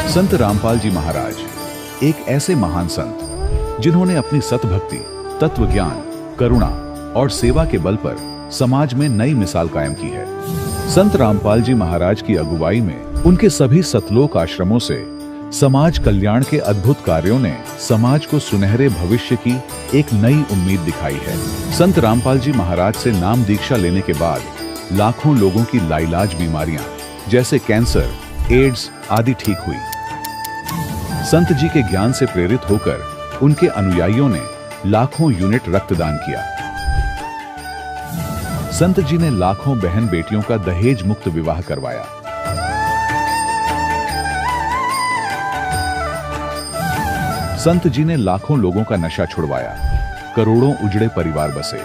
संत रामपाल जी महाराज एक ऐसे महान संत जिन्होंने अपनी सतभक्ति, तत्व ज्ञान, करुणा और सेवा के बल पर समाज में नई मिसाल कायम की है। संत रामपाल जी महाराज की अगुवाई में उनके सभी सतलोक आश्रमों से समाज कल्याण के अद्भुत कार्यों ने समाज को सुनहरे भविष्य की एक नई उम्मीद दिखाई है। संत रामपाल जी महाराज से नाम दीक्षा लेने के बाद लाखों लोगों की लाइलाज बीमारियां जैसे कैंसर, एड्स आदि ठीक हुई। संत जी के ज्ञान से प्रेरित होकर उनके अनुयायियों ने लाखों यूनिट रक्तदान किया। संत जी ने लाखों बहन बेटियों का दहेज मुक्त विवाह करवाया। संत जी ने लाखों लोगों का नशा छुड़वाया, करोड़ों उजड़े परिवार बसे।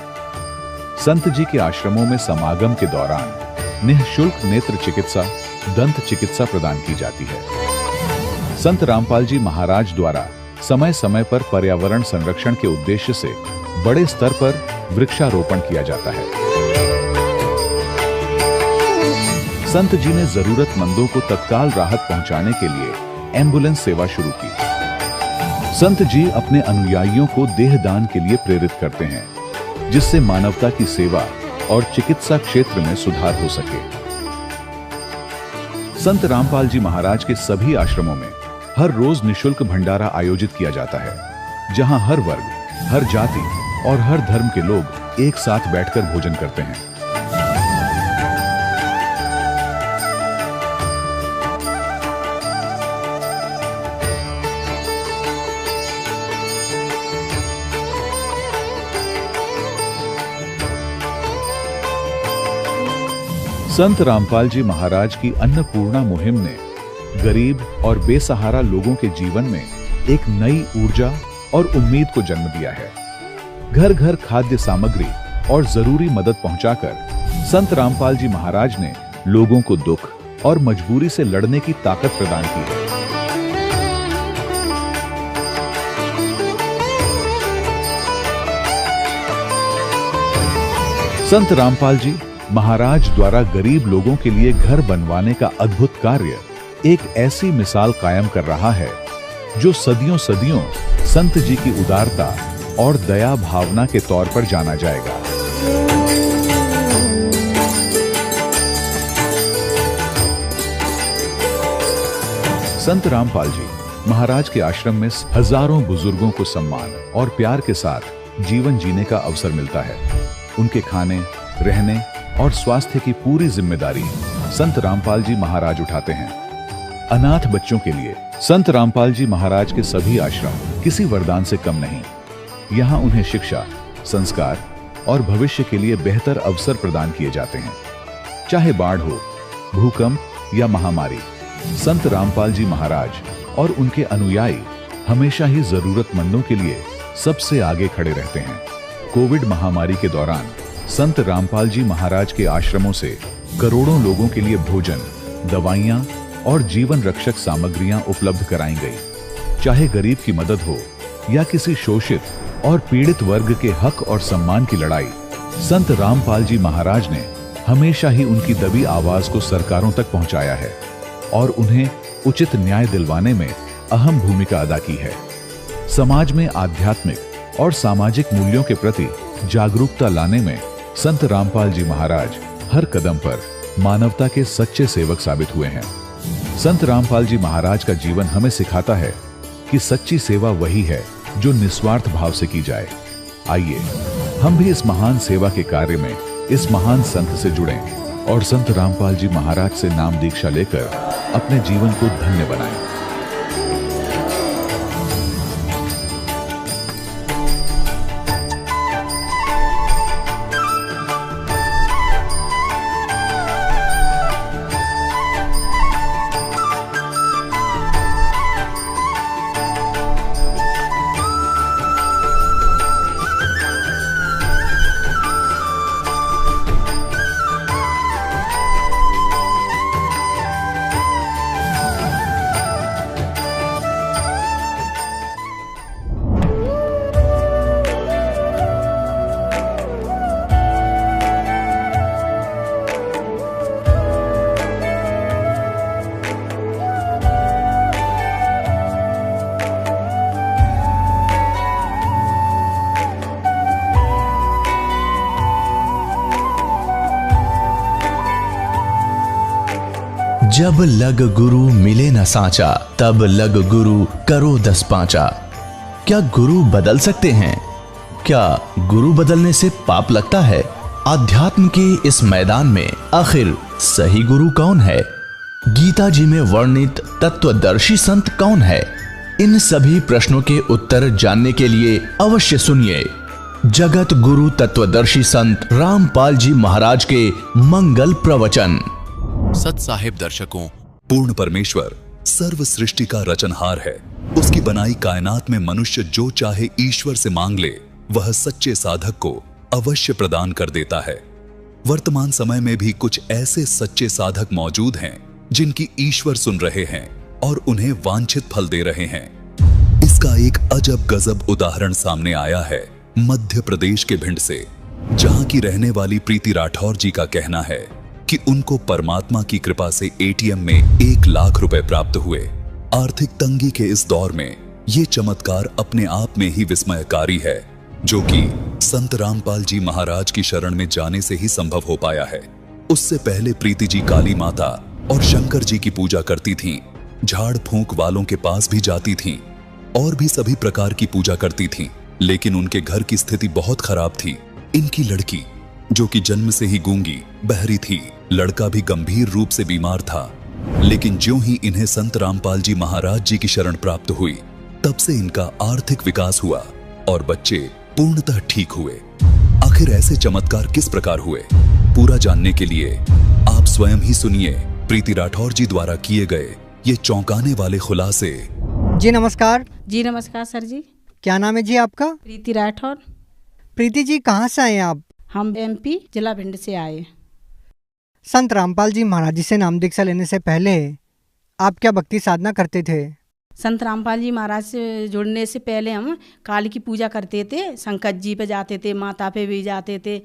संत जी के आश्रमों में समागम के दौरान निःशुल्क नेत्र चिकित्सा, दंत चिकित्सा प्रदान की जाती है। संत रामपाल जी महाराज द्वारा समय समय पर पर्यावरण संरक्षण के उद्देश्य से बड़े स्तर पर वृक्षारोपण किया जाता है। संत जी ने जरूरतमंदों को तत्काल राहत पहुंचाने के लिए एम्बुलेंस सेवा शुरू की। संत जी अपने अनुयायियों को देहदान के लिए प्रेरित करते हैं, जिससे मानवता की सेवा और चिकित्सा क्षेत्र में सुधार हो सके। संत रामपाल जी महाराज के सभी आश्रमों में हर रोज निःशुल्क भंडारा आयोजित किया जाता है, जहां हर वर्ग, हर जाति और हर धर्म के लोग एक साथ बैठकर भोजन करते हैं। संत रामपाल जी महाराज की अन्नपूर्णा मुहिम ने गरीब और बेसहारा लोगों के जीवन में एक नई ऊर्जा और उम्मीद को जन्म दिया है। घर घर खाद्य सामग्री और जरूरी मदद पहुंचाकर संत रामपाल जी महाराज ने लोगों को दुख और मजबूरी से लड़ने की ताकत प्रदान की है। संत रामपाल जी महाराज द्वारा गरीब लोगों के लिए घर बनवाने का अद्भुत कार्य एक ऐसी मिसाल कायम कर रहा है जो सदियों सदियों संत जी की उदारता और दया भावना के तौर पर जाना जाएगा। संत रामपाल जी महाराज के आश्रम में हजारों बुजुर्गों को सम्मान और प्यार के साथ जीवन जीने का अवसर मिलता है। उनके खाने, रहने और स्वास्थ्य की पूरी जिम्मेदारी संत रामपाल जी महाराज उठाते हैं। अनाथ बच्चों के लिए संत रामपाल जी महाराज के सभी आश्रम किसी वरदान से कम नहीं। यहाँ उन्हें शिक्षा, संस्कार और भविष्य के लिए बेहतर अवसर प्रदान किए जाते हैं। चाहे बाढ़ हो, भूकंप या महामारी, संत रामपाल जी महाराज और उनके अनुयायी हमेशा ही जरूरतमंदों के लिए सबसे आगे खड़े रहते हैं। कोविड महामारी के दौरान संत रामपाल जी महाराज के आश्रमों से करोड़ों लोगों के लिए भोजन, दवाइयां और जीवन रक्षक सामग्रियां उपलब्ध कराई गई। चाहे गरीब की मदद हो या किसी शोषित और पीड़ित वर्ग के हक और सम्मान की लड़ाई, संत रामपाल जी महाराज ने हमेशा ही उनकी दबी आवाज को सरकारों तक पहुंचाया है और उन्हें उचित न्याय दिलवाने में अहम भूमिका अदा की है। समाज में आध्यात्मिक और सामाजिक मूल्यों के प्रति जागरूकता लाने में संत रामपाल जी महाराज हर कदम पर मानवता के सच्चे सेवक साबित हुए हैं। संत रामपाल जी महाराज का जीवन हमें सिखाता है कि सच्ची सेवा वही है जो निस्वार्थ भाव से की जाए। आइए हम भी इस महान सेवा के कार्य में इस महान संत से जुड़ें और संत रामपाल जी महाराज से नाम दीक्षा लेकर अपने जीवन को धन्य बनाएं। जब लग गुरु मिले न साचा, तब लग गुरु करो 10 पांचा। क्या गुरु बदल सकते हैं? क्या गुरु बदलने से पाप लगता है? अध्यात्म के इस मैदान में आखिर सही गुरु कौन है? गीता जी में वर्णित तत्वदर्शी संत कौन है? इन सभी प्रश्नों के उत्तर जानने के लिए अवश्य सुनिए जगत गुरु तत्वदर्शी संत रामपाल जी महाराज के मंगल प्रवचन। सत साहिब दर्शकों, पूर्ण परमेश्वर सर्व सृष्टि का रचनहार है। उसकी बनाई कायनात में मनुष्य जो चाहे ईश्वर से मांग ले, वह सच्चे साधक को अवश्य प्रदान कर देता है। वर्तमान समय में भी कुछ ऐसे सच्चे साधक मौजूद हैं जिनकी ईश्वर सुन रहे हैं और उन्हें वांछित फल दे रहे हैं। इसका एक अजब गजब उदाहरण सामने आया है मध्य प्रदेश के भिंड से, जहां की रहने वाली प्रीति राठौर जी का कहना है कि उनको परमात्मा की कृपा से एटीएम में 1 लाख रुपए प्राप्त हुए। आर्थिक तंगी के इस दौर में ये चमत्कार अपने आप में ही विस्मयकारी है, जो कि संत रामपाल जी महाराज की शरण में जाने से ही संभव हो पाया है। उससे पहले प्रीति जी काली माता और शंकर जी की पूजा करती थीं, झाड़ फूंक वालों के पास भी जाती थीं और भी सभी प्रकार की पूजा करती थीं, लेकिन उनके घर की स्थिति बहुत खराब थी। इनकी लड़की, जो कि जन्म से ही गूंगी बहरी थी, लड़का भी गंभीर रूप से बीमार था, लेकिन ज्यों ही इन्हें संत रामपाल जी महाराज जी की शरण प्राप्त हुई, तब से इनका आर्थिक विकास हुआ और बच्चे पूर्णतः ठीक हुए। आखिर ऐसे चमत्कार किस प्रकार हुए, पूरा जानने के लिए आप स्वयं ही सुनिए प्रीति राठौर जी द्वारा किए गए ये चौंकाने वाले खुलासे। जी नमस्कार। जी नमस्कार सर जी। क्या नाम है जी आपका? प्रीति राठौर। प्रीति जी कहाँ से आए आप? हम एमपी जिला भिंड से आए। संत रामपाल जी महाराज जी से नाम दीक्षा लेने से पहले आप क्या भक्ति साधना करते थे? संत रामपाल जी महाराज से जुड़ने से पहले हम काली की पूजा करते थे, शंकर जी पे जाते थे, माता पे भी जाते थे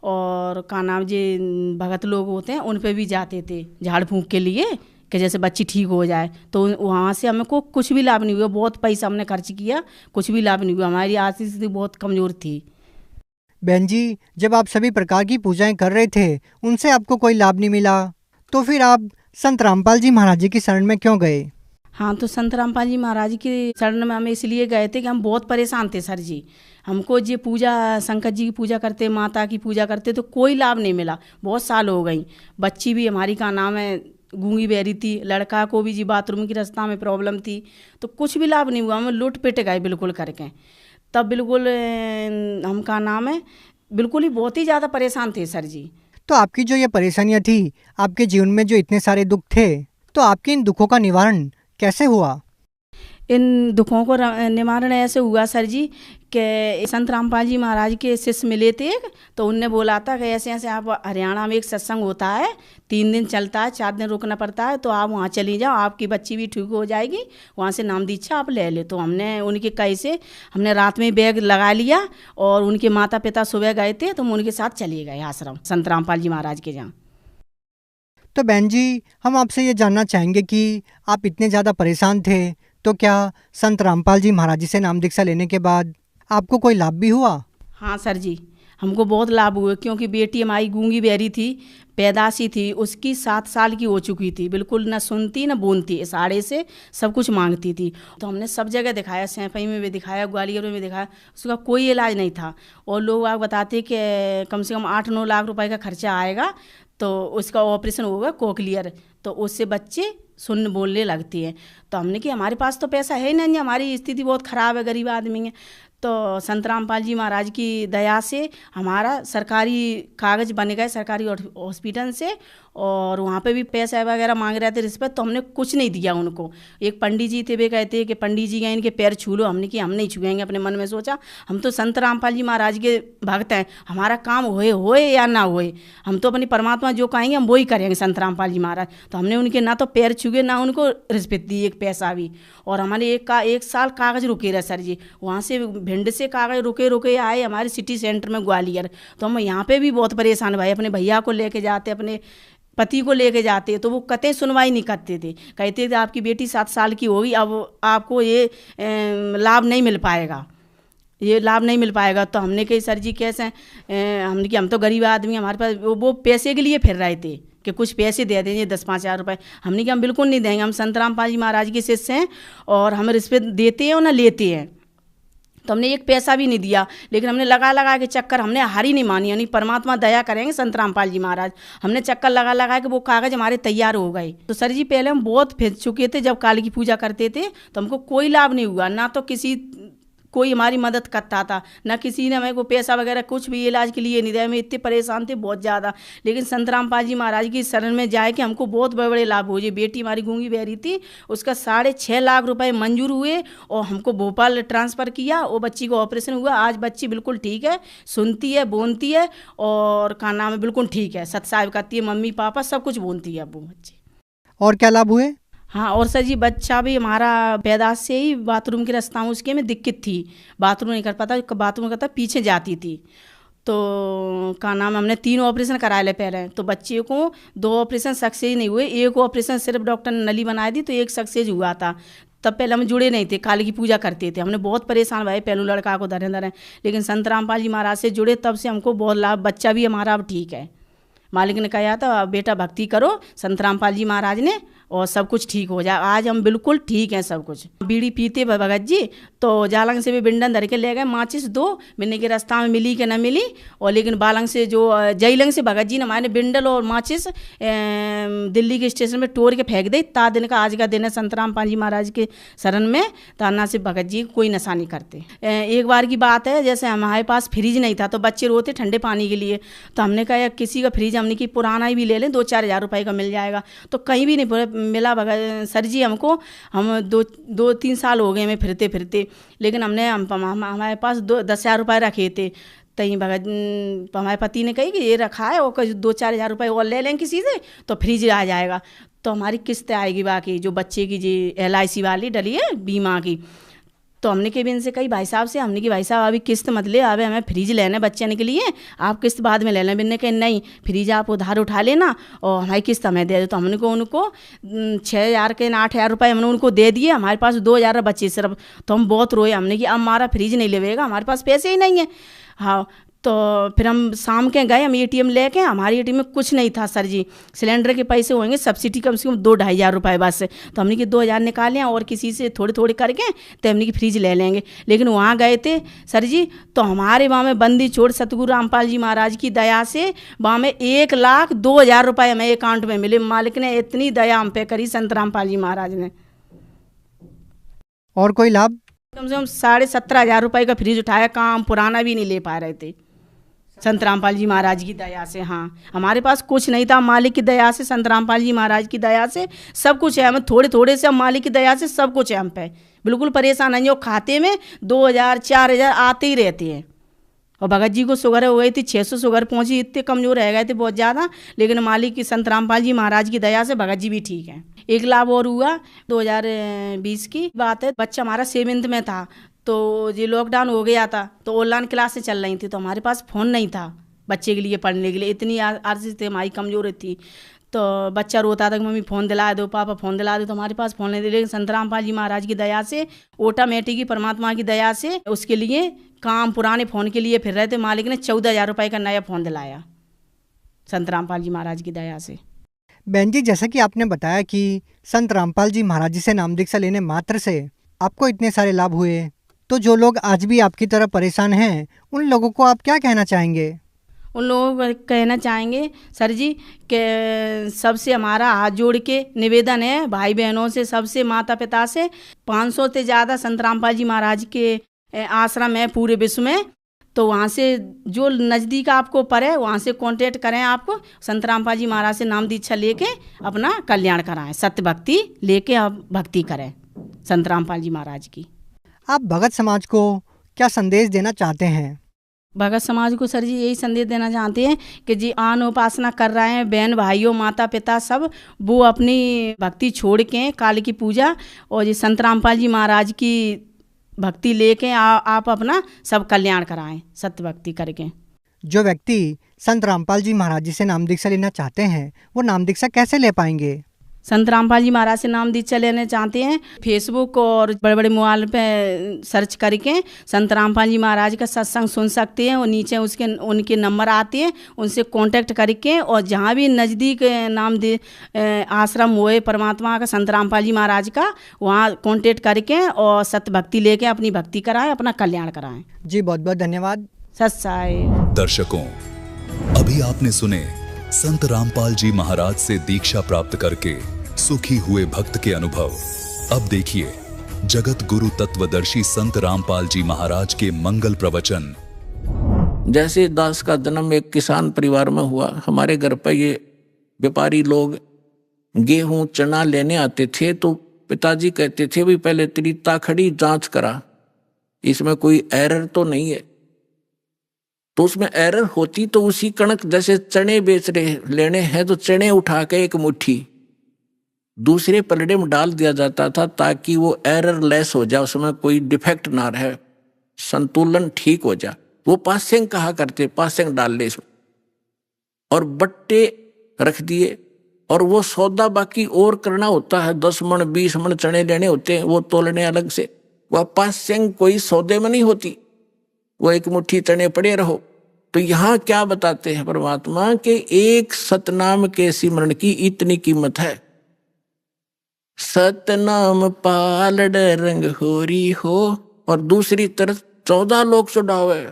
और का नाम जी भगत लोग होते हैं उन पे भी जाते थे झाड़ फूंक के लिए कि जैसे बच्ची ठीक हो जाए। तो वहाँ से हमको कुछ भी लाभ नहीं हुआ, बहुत पैसा हमने खर्च किया, कुछ भी लाभ नहीं हुआ, हमारी आर्थिक स्थिति बहुत कमज़ोर थी। बहन जी, जब आप सभी प्रकार की पूजाएं कर रहे थे उनसे आपको कोई लाभ नहीं मिला, तो फिर आप संत रामपाल जी महाराज जी की शरण में क्यों गए? हाँ, तो संत रामपाल जी महाराज जी की शरण में हम इसलिए गए थे कि हम बहुत परेशान थे सर जी। हमको ये पूजा शंकर जी की पूजा करते, माता की पूजा करते, तो कोई लाभ नहीं मिला। बहुत साल हो गई, बच्ची भी हमारी का नाम है गूंगी बहरी थी, लड़का को भी जी बाथरूम की रास्ता में प्रॉब्लम थी, तो कुछ भी लाभ नहीं हुआ। हम लुट पिट गए बिल्कुल करके। तब बिल्कुल हम का नाम है बिल्कुल ही बहुत ही ज़्यादा परेशान थे सर जी। तो आपकी जो ये परेशानियां थी, आपके जीवन में जो इतने सारे दुख थे, तो आपके इन दुखों का निवारण कैसे हुआ? इन दुखों को निवारण ऐसे हुआ सर जी कि संत रामपाल जी महाराज के शिष्य मिले थे, तो उनने बोला था कि ऐसे ऐसे आप हरियाणा में एक सत्संग होता है, 3 दिन चलता है, 4 दिन रुकना पड़ता है, तो आप वहाँ चली जाओ, आपकी बच्ची भी ठीक हो जाएगी, वहाँ से नाम दीक्षा आप ले ले। तो हमने उनके कहे से हमने रात में बैग लगा लिया और उनके माता पिता सुबह गए थे, तो हम उनके साथ चले गए आश्रम संत रामपाल जी महाराज के जहाँ। तो बहन जी, हम आपसे ये जानना चाहेंगे कि आप इतने ज़्यादा परेशान थे, तो क्या संत रामपाल जी महाराज जी से नाम दीक्षा लेने के बाद आपको कोई लाभ भी हुआ? हाँ सर जी, हमको बहुत लाभ हुए, क्योंकि बेटी हमारी गूंगी बहरी थी, पैदाशी थी, उसकी 7 साल की हो चुकी थी, बिल्कुल न सुनती न बोलती, इशारे से सब कुछ मांगती थी। तो हमने सब जगह दिखाया, सैफई में भी दिखाया, ग्वालियर में भी दिखाया, उसका कोई इलाज नहीं था। और लोग आप बताते कि कम से कम 8-9 लाख रुपए का खर्चा आएगा, तो उसका ऑपरेशन होगा कोकलियर, तो उससे बच्चे सुन बोलने लगती हैं। तो हमने कि हमारे पास तो पैसा है नहीं, हमारी स्थिति बहुत ख़राब है, गरीब आदमी है। तो संत रामपाल जी महाराज की दया से हमारा सरकारी कागज़ बन गए सरकारी हॉस्पिटल से, और वहाँ पे भी पैसा वगैरह मांग रहे थे रिश्वत, तो हमने कुछ नहीं दिया उनको। एक पंडित जी थे, वे कहते कि पंडित जी गए इनके पैर छू लो, हमने कि हम नहीं छुएंगे। अपने मन में सोचा हम तो संत रामपाल जी महाराज के भक्त हैं, हमारा काम होए या ना होए, हम तो अपनी परमात्मा जो कहेंगे हम वही करेंगे संत रामपाल जी महाराज। तो हमने उनके ना तो पैर छुए ना उनको रिश्वत दी एक पैसा भी। और हमारे 1 साल कागज़ रुके रहे सर जी, वहाँ से भिंड से कागज़ रुके आए हमारे सिटी सेंटर में ग्वालियर। तो हम यहाँ पे भी बहुत परेशान भाई, अपने भैया को लेके जाते, अपने पति को लेके जाते, तो वो कतई सुनवाई नहीं करते थे, कहते थे आपकी बेटी 7 साल की होगी, अब आपको ये लाभ नहीं मिल पाएगा, ये लाभ नहीं मिल पाएगा। तो हमने कही सर जी कैसे, हमने कि हम तो गरीब आदमी, हमारे पास वो पैसे के लिए फिर रहे थे कि कुछ पैसे दे देंगे 10-5 हज़ार रुपये। हमने कि हम बिल्कुल नहीं देंगे, हम संत रामपाल जी महाराज के शिष्य हैं और हम रिश्वत देते हैं और ना लेते हैं। तो हमने एक पैसा भी नहीं दिया, लेकिन हमने लगा के चक्कर, हमने हारी नहीं मानी, यानी परमात्मा दया करेंगे संत रामपाल जी महाराज। हमने चक्कर लगा के वो कागज हमारे तैयार हो गए। तो सर जी पहले हम बहुत फिर चुके थे, जब काली की पूजा करते थे तो हमको कोई लाभ नहीं हुआ, ना तो कोई हमारी मदद करता था, ना किसी ने हमें को पैसा वगैरह कुछ भी इलाज के लिए नहीं दिया। हमें इतने परेशान थे बहुत ज़्यादा, लेकिन संत रामपाल जी महाराज की शरण में जाए कि हमको बहुत बड़े बड़े लाभ हुए। बेटी हमारी गूंगी बहरी थी, उसका 6.5 लाख रुपए मंजूर हुए और हमको भोपाल ट्रांसफ़र किया और बच्ची को ऑपरेशन हुआ। आज बच्ची बिल्कुल ठीक है, सुनती है, बोलती है और का नाम है बिल्कुल ठीक है, सत्साहिब करती है, मम्मी पापा सब कुछ बोलती है अब वो बच्ची। और क्या लाभ हुए? हाँ, और सर जी बच्चा भी हमारा पैदाश से ही बाथरूम के रास्ता में उसके में दिक्कत थी, बाथरूम नहीं कर पाता, बाथरूम करता पीछे जाती थी। तो का नाम हमने 3 ऑपरेशन कराए ले पहले, तो बच्चे को 2 ऑपरेशन सक्सेस नहीं हुए, एक ऑपरेशन सिर्फ डॉक्टर ने नली बनाई दी तो एक सक्सेस हुआ था। तब पहले हम जुड़े नहीं थे, काली की पूजा करते थे, हमने बहुत परेशान भाई पहलू लड़का को धरे, लेकिन संत रामपाल जी महाराज से जुड़े तब से हमको बहुत लाभ, बच्चा भी हमारा अब ठीक है। मालिक ने कहा था बेटा भक्ति करो संत रामपाल जी महाराज ने और सब कुछ ठीक हो जाए। आज हम बिल्कुल ठीक हैं सब कुछ। बीड़ी पीते भगत जी तो जालंग से भी बिंडन धर के ले गए, माचिस 2 मिलने के रास्ता में मिली कि न मिली, और लेकिन बालंग से जो जयलंग से भगत जी ने हमारे बिंडल और माचिस दिल्ली के स्टेशन में तोड़ के फेंक दे। ता दिन का आज का दिन है संत रामपाल जी महाराज के शरण में, ताना से भगत जी कोई नशा नहीं करते। एक बार की बात है, जैसे हमारे पास फ्रिज नहीं था तो बच्चे रोते ठंडे पानी के लिए, तो हमने कहा किसी का फ्रिज हमने की पुराना ही भी ले लें, 2-4 हज़ार रुपये का मिल जाएगा। तो कहीं भी नहीं मिला भगत सर जी हमको, हम 2-3 साल हो गए हमें फिरते फिरते, लेकिन हमारे पास 10,000 रुपये रखे थे। तहीं भगत हमारे पति ने कही कि ये रखा है और 2-4 हज़ार रुपये और ले लें किसी से तो फ्रिज आ जाएगा, तो हमारी किस्त आएगी बाकी जो बच्चे की जी LIC वाली डली है बीमा की। तो हमने के भी इनसे कही भाई साहब से, हमने कि भाई साहब अभी किस्त मत ले, अभी हमें फ्रिज लेना बच्चे के लिए, आप किस्त बाद में ले लें। बिन्ने कहे नहीं, फ्रिज आप उधार उठा लेना और हमारी किस्त हमें दे दो। तो हमने को उनको 6,000 के 8,000 रुपये हमने उनको दे दिए, हमारे पास 2,000 बचे सिर्फ। तो हम बहुत रोए, हमने कि अब हमारा फ्रिज नहीं लेवेगा, हमारे पास पैसे ही नहीं है। हाँ, तो फिर हम शाम के गए, हम ATM लेके, हमारी ATM में कुछ नहीं था सर जी, सिलेंडर के पैसे होंगे सब्सिडी कम से कम 2-2.5 हज़ार रुपये बस। तो हमने कि 2,000 निकाले और किसी से थोड़े थोड़े करके तो हमने कि फ्रिज ले लेंगे। लेकिन वहाँ गए थे सर जी तो हमारे वहाँ में बंदी छोड़ सतगुरु रामपाल जी महाराज की दया से वहाँ में 1,02,000 रुपये हमें अकाउंट में मिले। मालिक ने इतनी दया हम पे करी संत रामपाल जी महाराज ने। और कोई लाभ? कम से कम 17,500 रुपये का फ्रिज उठाया, काम पुराना भी नहीं ले पा रहे थे संत रामपाल जी महाराज की दया से। हाँ, हमारे पास कुछ नहीं था, मालिक की दया से, संत रामपाल जी महाराज की दया से सब कुछ है। हम थोड़े थोड़े से, हम मालिक की दया से सब कुछ है, हम पे बिल्कुल परेशान नहीं हो। खाते में 2,000-4,000 आते ही रहते हैं। और भगत जी को शुगर हो गई थी, 600 शुगर पहुंची, इतने कमज़ोर रह गए थे बहुत ज़्यादा, लेकिन मालिक की संत रामपाल जी महाराज की दया से भगत जी भी ठीक हैं। एक लाभ और हुआ, 2020 की बात है, बच्चा हमारा 7th में था, तो ये लॉकडाउन हो गया था, तो ऑनलाइन क्लासें चल रही थी, तो हमारे पास फ़ोन नहीं था बच्चे के लिए पढ़ने के लिए, इतनी आर्थिक हमारी कमज़ोर थी। तो बच्चा रोता था कि मम्मी फ़ोन दिला दो, पापा फ़ोन दिला दो, तो हमारे पास फ़ोन नहीं थे। लेकिन संत रामपाल जी महाराज की दया से, ऑटोमेटिक की परमात्मा की दया से उसके लिए काम पुराने फ़ोन के लिए फिर रहे थे। मालिक ने 14,000 रुपये का नया फ़ोन दिलाया संत रामपाल जी महाराज की दया से। बहन जी, जैसा कि आपने बताया कि संत रामपाल जी महाराज जी से नाम दीक्षा लेने मात्र से आपको इतने सारे लाभ हुए, तो जो लोग आज भी आपकी तरह परेशान हैं उन लोगों को आप क्या कहना चाहेंगे? उन लोगों को कहना चाहेंगे सर जी कि सबसे हमारा हाथ जोड़ के निवेदन है, भाई बहनों से, सबसे, माता पिता से, 500 से ज़्यादा संत रामपाल जी महाराज के आश्रम है पूरे विश्व में, तो वहाँ से जो नज़दीक आपको पड़े वहाँ से कांटेक्ट करें, आपको संत रामपाल जी महाराज से नाम दीक्षा लेके अपना कल्याण कराएं, सत्य भक्ति लेके आप भक्ति करें संत रामपाल जी महाराज की। आप भगत समाज को क्या संदेश देना चाहते हैं? भगत समाज को सर जी यही संदेश देना चाहते हैं कि जी आन उपासना कर रहे हैं, बहन भाइयों माता पिता सब, वो अपनी भक्ति छोड़ के काली की पूजा और जी संत रामपाल जी महाराज की भक्ति लेके आप अपना सब कल्याण कराएं सत्य भक्ति करके। जो व्यक्ति संत रामपाल जी महाराज जी से नाम दीक्षा लेना चाहते हैं वो नाम दीक्षा कैसे ले पाएंगे? संत रामपाल जी महाराज से नाम दीक्षा लेना चाहते हैं, फेसबुक और बड़े बड़े मोबाइल पे सर्च करके संत रामपाल जी महाराज का सत्संग सुन सकते हैं। और नीचे उसके उनके नंबर आते हैं, उनसे कांटेक्ट करके और जहाँ भी नज़दीक नाम दे आश्रम हुए परमात्मा का संत रामपाल जी महाराज का, वहाँ कांटेक्ट करके और सत्य भक्ति लेके अपनी भक्ति कराएं, अपना कल्याण कराएं। जी बहुत बहुत धन्यवाद। सत्साई। दर्शकों, अभी आपने सुने संत रामपाल जी महाराज से दीक्षा प्राप्त करके सुखी हुए भक्त के अनुभव। अब देखिए जगत गुरु तत्वदर्शी संत रामपाल जी महाराज के मंगल प्रवचन। जैसे दास का जन्म एक किसान परिवार में हुआ, हमारे घर पर ये व्यापारी लोग गेहूं चना लेने आते थे, तो पिताजी कहते थे भी पहले तेरी ताखड़ी जांच करा, इसमें कोई एरर तो नहीं है। तो उसमें एरर होती तो उसी कणक, जैसे चने बेच रहे लेने हैं तो चने उठा के एक मुट्ठी दूसरे पलड़े में डाल दिया जाता था ताकि वो एरर लेस हो जाए, उसमें कोई डिफेक्ट ना रहे, संतुलन ठीक हो जाए। वो पासेंग कहा करते, पासेंग डाल ले इसमें, और बट्टे रख दिए। और वो सौदा बाकी और करना होता है, 10 मन 20 मन चने लेने होते हैं, वो तोलने अलग से। वह पासेंग कोई सौदे में नहीं होती, वो एक मुट्ठी चने पड़े रहो। तो यहाँ क्या बताते हैं परमात्मा के एक सतनाम के सिमरण की इतनी कीमत है। सतनाम पालड़ रंग होरी हो, और दूसरी तरफ 14 लोक चढ़ावे,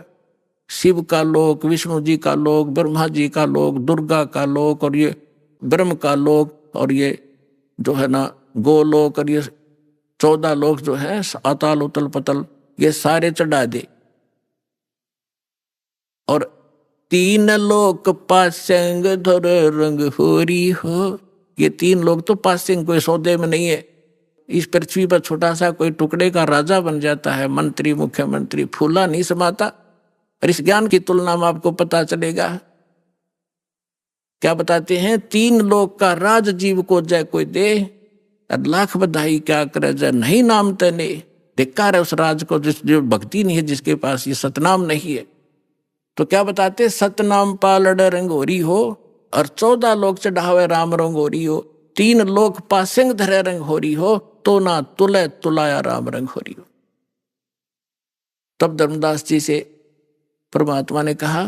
शिव का लोक, विष्णु जी का लोक, ब्रह्मा जी का लोक, दुर्गा का लोक, और ये ब्रह्म का लोक, और ये जो है ना गोलोक, और ये 14 लोक जो है अताल उतल पतल, ये सारे चढ़ा दे। और 3 लोक पासेंग धर रंग होरी हो, ये 3 लोग तो पासेंग कोई सौदे में नहीं है। इस पृथ्वी पर छोटा सा कोई टुकड़े का राजा बन जाता है, मंत्री मुख्यमंत्री, फूला नहीं समाता। और इस ज्ञान की तुलना में आपको पता चलेगा, क्या बताते हैं, 3 लोग का राज जीव को जय कोई दे, लाख बधाई क्या करे जय नहीं नाम तने। धिक्कार है उस राज को जो भक्ति नहीं है, जिसके पास ये सतनाम नहीं है। तो क्या बताते, सतनाम पालड़ रंगोरी हो, और 14 लोग चढ़ावे राम रंगोरी हो, 3 लोग पासेंग धरे रंग होरी हो, तो ना तुले तुलाया राम रंग होरी हो। तब धर्मदास जी से परमात्मा ने कहा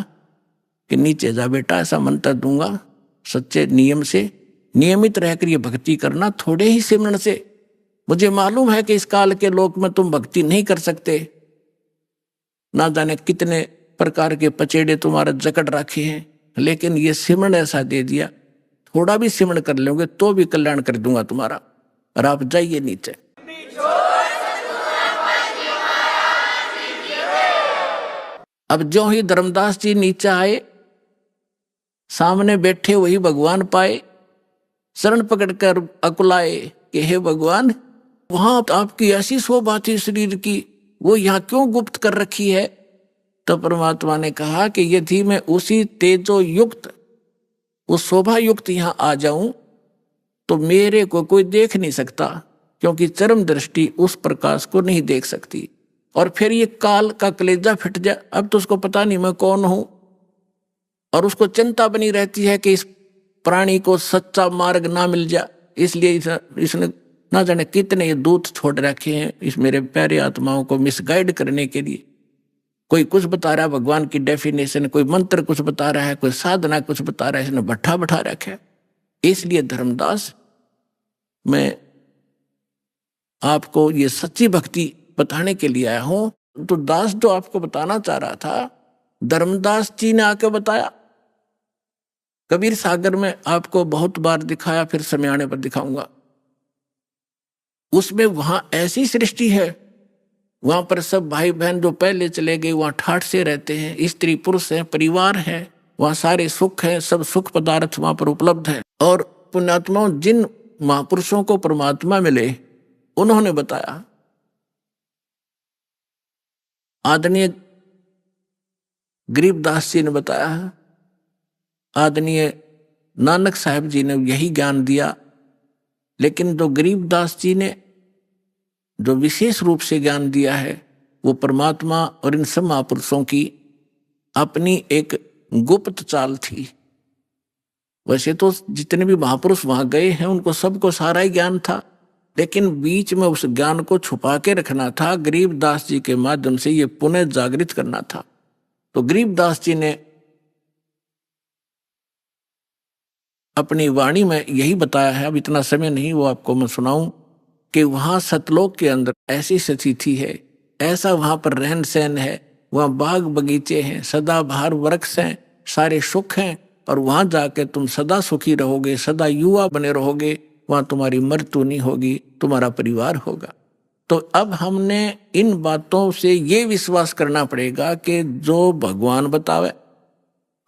कि नीचे जा बेटा, ऐसा मंत्र दूंगा, सच्चे नियम से नियमित रहकर ये भक्ति करना, थोड़े ही सिमरण से। मुझे मालूम है कि इस काल के लोक में तुम भक्ति नहीं कर सकते, ना जाने कितने प्रकार के पचेड़े तुम्हारा जकड़ रखे हैं, लेकिन ये सिमरण ऐसा दे दिया, थोड़ा भी सिमरण कर लोगे तो भी कल्याण कर दूंगा तुम्हारा। और आप जाइए नीचे। अब जो ही धर्मदास जी नीचे आए, सामने बैठे वही भगवान पाए, शरण पकड़कर अकुलाए कि हे भगवान, वहां आपकी ऐसी शोभा थी शरीर की, वो यहाँ क्यों गुप्त कर रखी है? तो परमात्मा ने कहा कि यदि मैं उसी तेजो युक्त, उस शोभा युक्त यहाँ आ जाऊं तो मेरे को कोई देख नहीं सकता, क्योंकि चरम दृष्टि उस प्रकाश को नहीं देख सकती। और फिर ये काल का कलेजा फिट जाए, अब तो उसको पता नहीं मैं कौन हूं, और उसको चिंता बनी रहती है कि इस प्राणी को सच्चा मार्ग ना मिल जाए। इसलिए इसने ना जाने कितने दूत छोड़ रखे हैं इस मेरे प्यारे आत्माओं को मिसगाइड करने के लिए। कोई कुछ बता रहा है भगवान की डेफिनेशन, कोई मंत्र कुछ बता रहा है, कोई साधना कुछ बता रहा है, इसने भट्ठा बैठा रखा है। इसलिए धर्मदास, मैं आपको ये सच्ची भक्ति बताने के लिए आया हूं। तो दास जो आपको बताना चाह रहा था, धर्मदास जी ने आके बताया। कबीर सागर में आपको बहुत बार दिखाया, फिर समय आने पर दिखाऊंगा। उसमें वहां ऐसी सृष्टि है, वहां पर सब भाई बहन जो पहले चले गए वहां ठाठ से रहते हैं, स्त्री पुरुष हैं, परिवार है, वहां सारे सुख हैं, सब सुख पदार्थ वहां पर उपलब्ध है। और पुण्यात्माओं, जिन महापुरुषों को परमात्मा मिले उन्होंने बताया। आदरणीय गरीबदास जी ने बताया, आदरणीय नानक साहब जी ने यही ज्ञान दिया। लेकिन जो गरीबदास जी ने जो विशेष रूप से ज्ञान दिया है, वो परमात्मा और इन सब महापुरुषों की अपनी एक गुप्त चाल थी। वैसे तो जितने भी महापुरुष वहां गए हैं उनको सबको सारा ही ज्ञान था, लेकिन बीच में उस ज्ञान को छुपा के रखना था। गरीबदास जी के माध्यम से ये पुनः जागृत करना था। तो गरीबदास जी ने अपनी वाणी में यही बताया है, अब इतना समय नहीं वो आपको मैं सुनाऊं, कि वहां सतलोक के अंदर ऐसी स्थिति है, ऐसा वहां पर रहन सहन है, वहां बाग बगीचे हैं, सदाबहार वृक्ष हैं, सारे सुख हैं, और वहां जाके तुम सदा सुखी रहोगे, सदा युवा बने रहोगे, वहां तुम्हारी मृत्यु नहीं होगी, तुम्हारा परिवार होगा। तो अब हमने इन बातों से ये विश्वास करना पड़ेगा कि जो भगवान बतावे,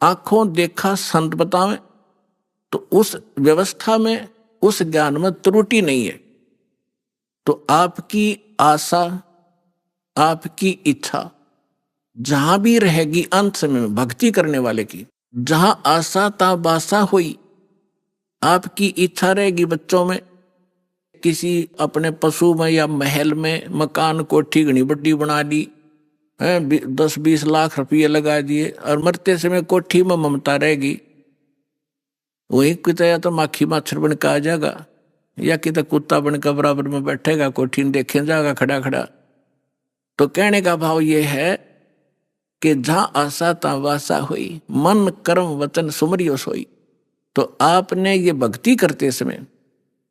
आंखों देखा संत बतावे, तो उस व्यवस्था में, उस ज्ञान में त्रुटि नहीं है। तो आपकी आशा, आपकी इच्छा जहां भी रहेगी, अंत समय में भक्ति करने वाले की, जहां आशा ता बासा हुई, आपकी इच्छा रहेगी बच्चों में, किसी अपने पशु में या महल में मकान कोठी घनी बड्डी बना ली है, 10-20 लाख रुपये लगा दिए, और मरते समय कोठी में ममता रहेगी, वही कितना या तो माखी मच्छर बन के आ जाएगा, या कितना कुत्ता बनकर बराबर में बैठेगा, कोठी में देखे जाएगा खड़ा खड़ा। तो कहने का भाव ये है कि जहां आशा ता वासा हुई, मन कर्म वचन सुमरियो सोई। तो आपने ये भक्ति करते समय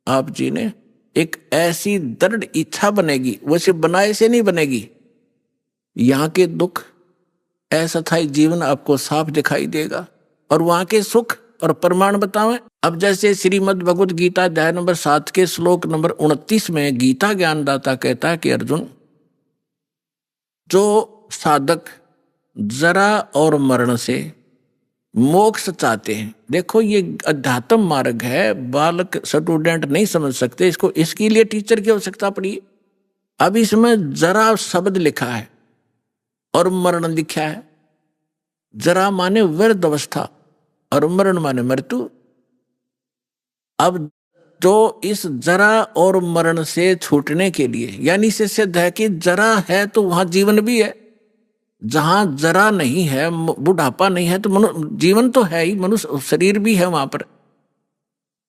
आप जी ने एक ऐसी दृढ़ इच्छा बनेगी, वैसे बनाए से नहीं बनेगी। यहाँ के दुख, अस्थायी जीवन आपको साफ दिखाई देगा, और वहां के सुख और प्रमाण बतावें। अब जैसे श्रीमद् भगवत गीता अध्याय नंबर 7 के श्लोक नंबर 29 में गीता ज्ञानदाता कहता है कि अर्जुन, जो साधक जरा और मरण से मोक्ष चाहते हैं, देखो ये अध्यात्म मार्ग है, बालक स्टूडेंट नहीं समझ सकते इसको, इसके लिए टीचर की आवश्यकता पड़ी। अब इसमें जरा शब्द लिखा है और मरण लिखा है। जरा माने वृद्ध अवस्था और मरण माने मृत्यु। अब जो इस जरा और मरण से छूटने के लिए, यानी इससे सिद्ध है कि जरा है तो वहां जीवन भी है, जहां जरा नहीं है, बुढ़ापा नहीं है, तो जीवन तो है ही, मनुष्य शरीर भी है वहां पर।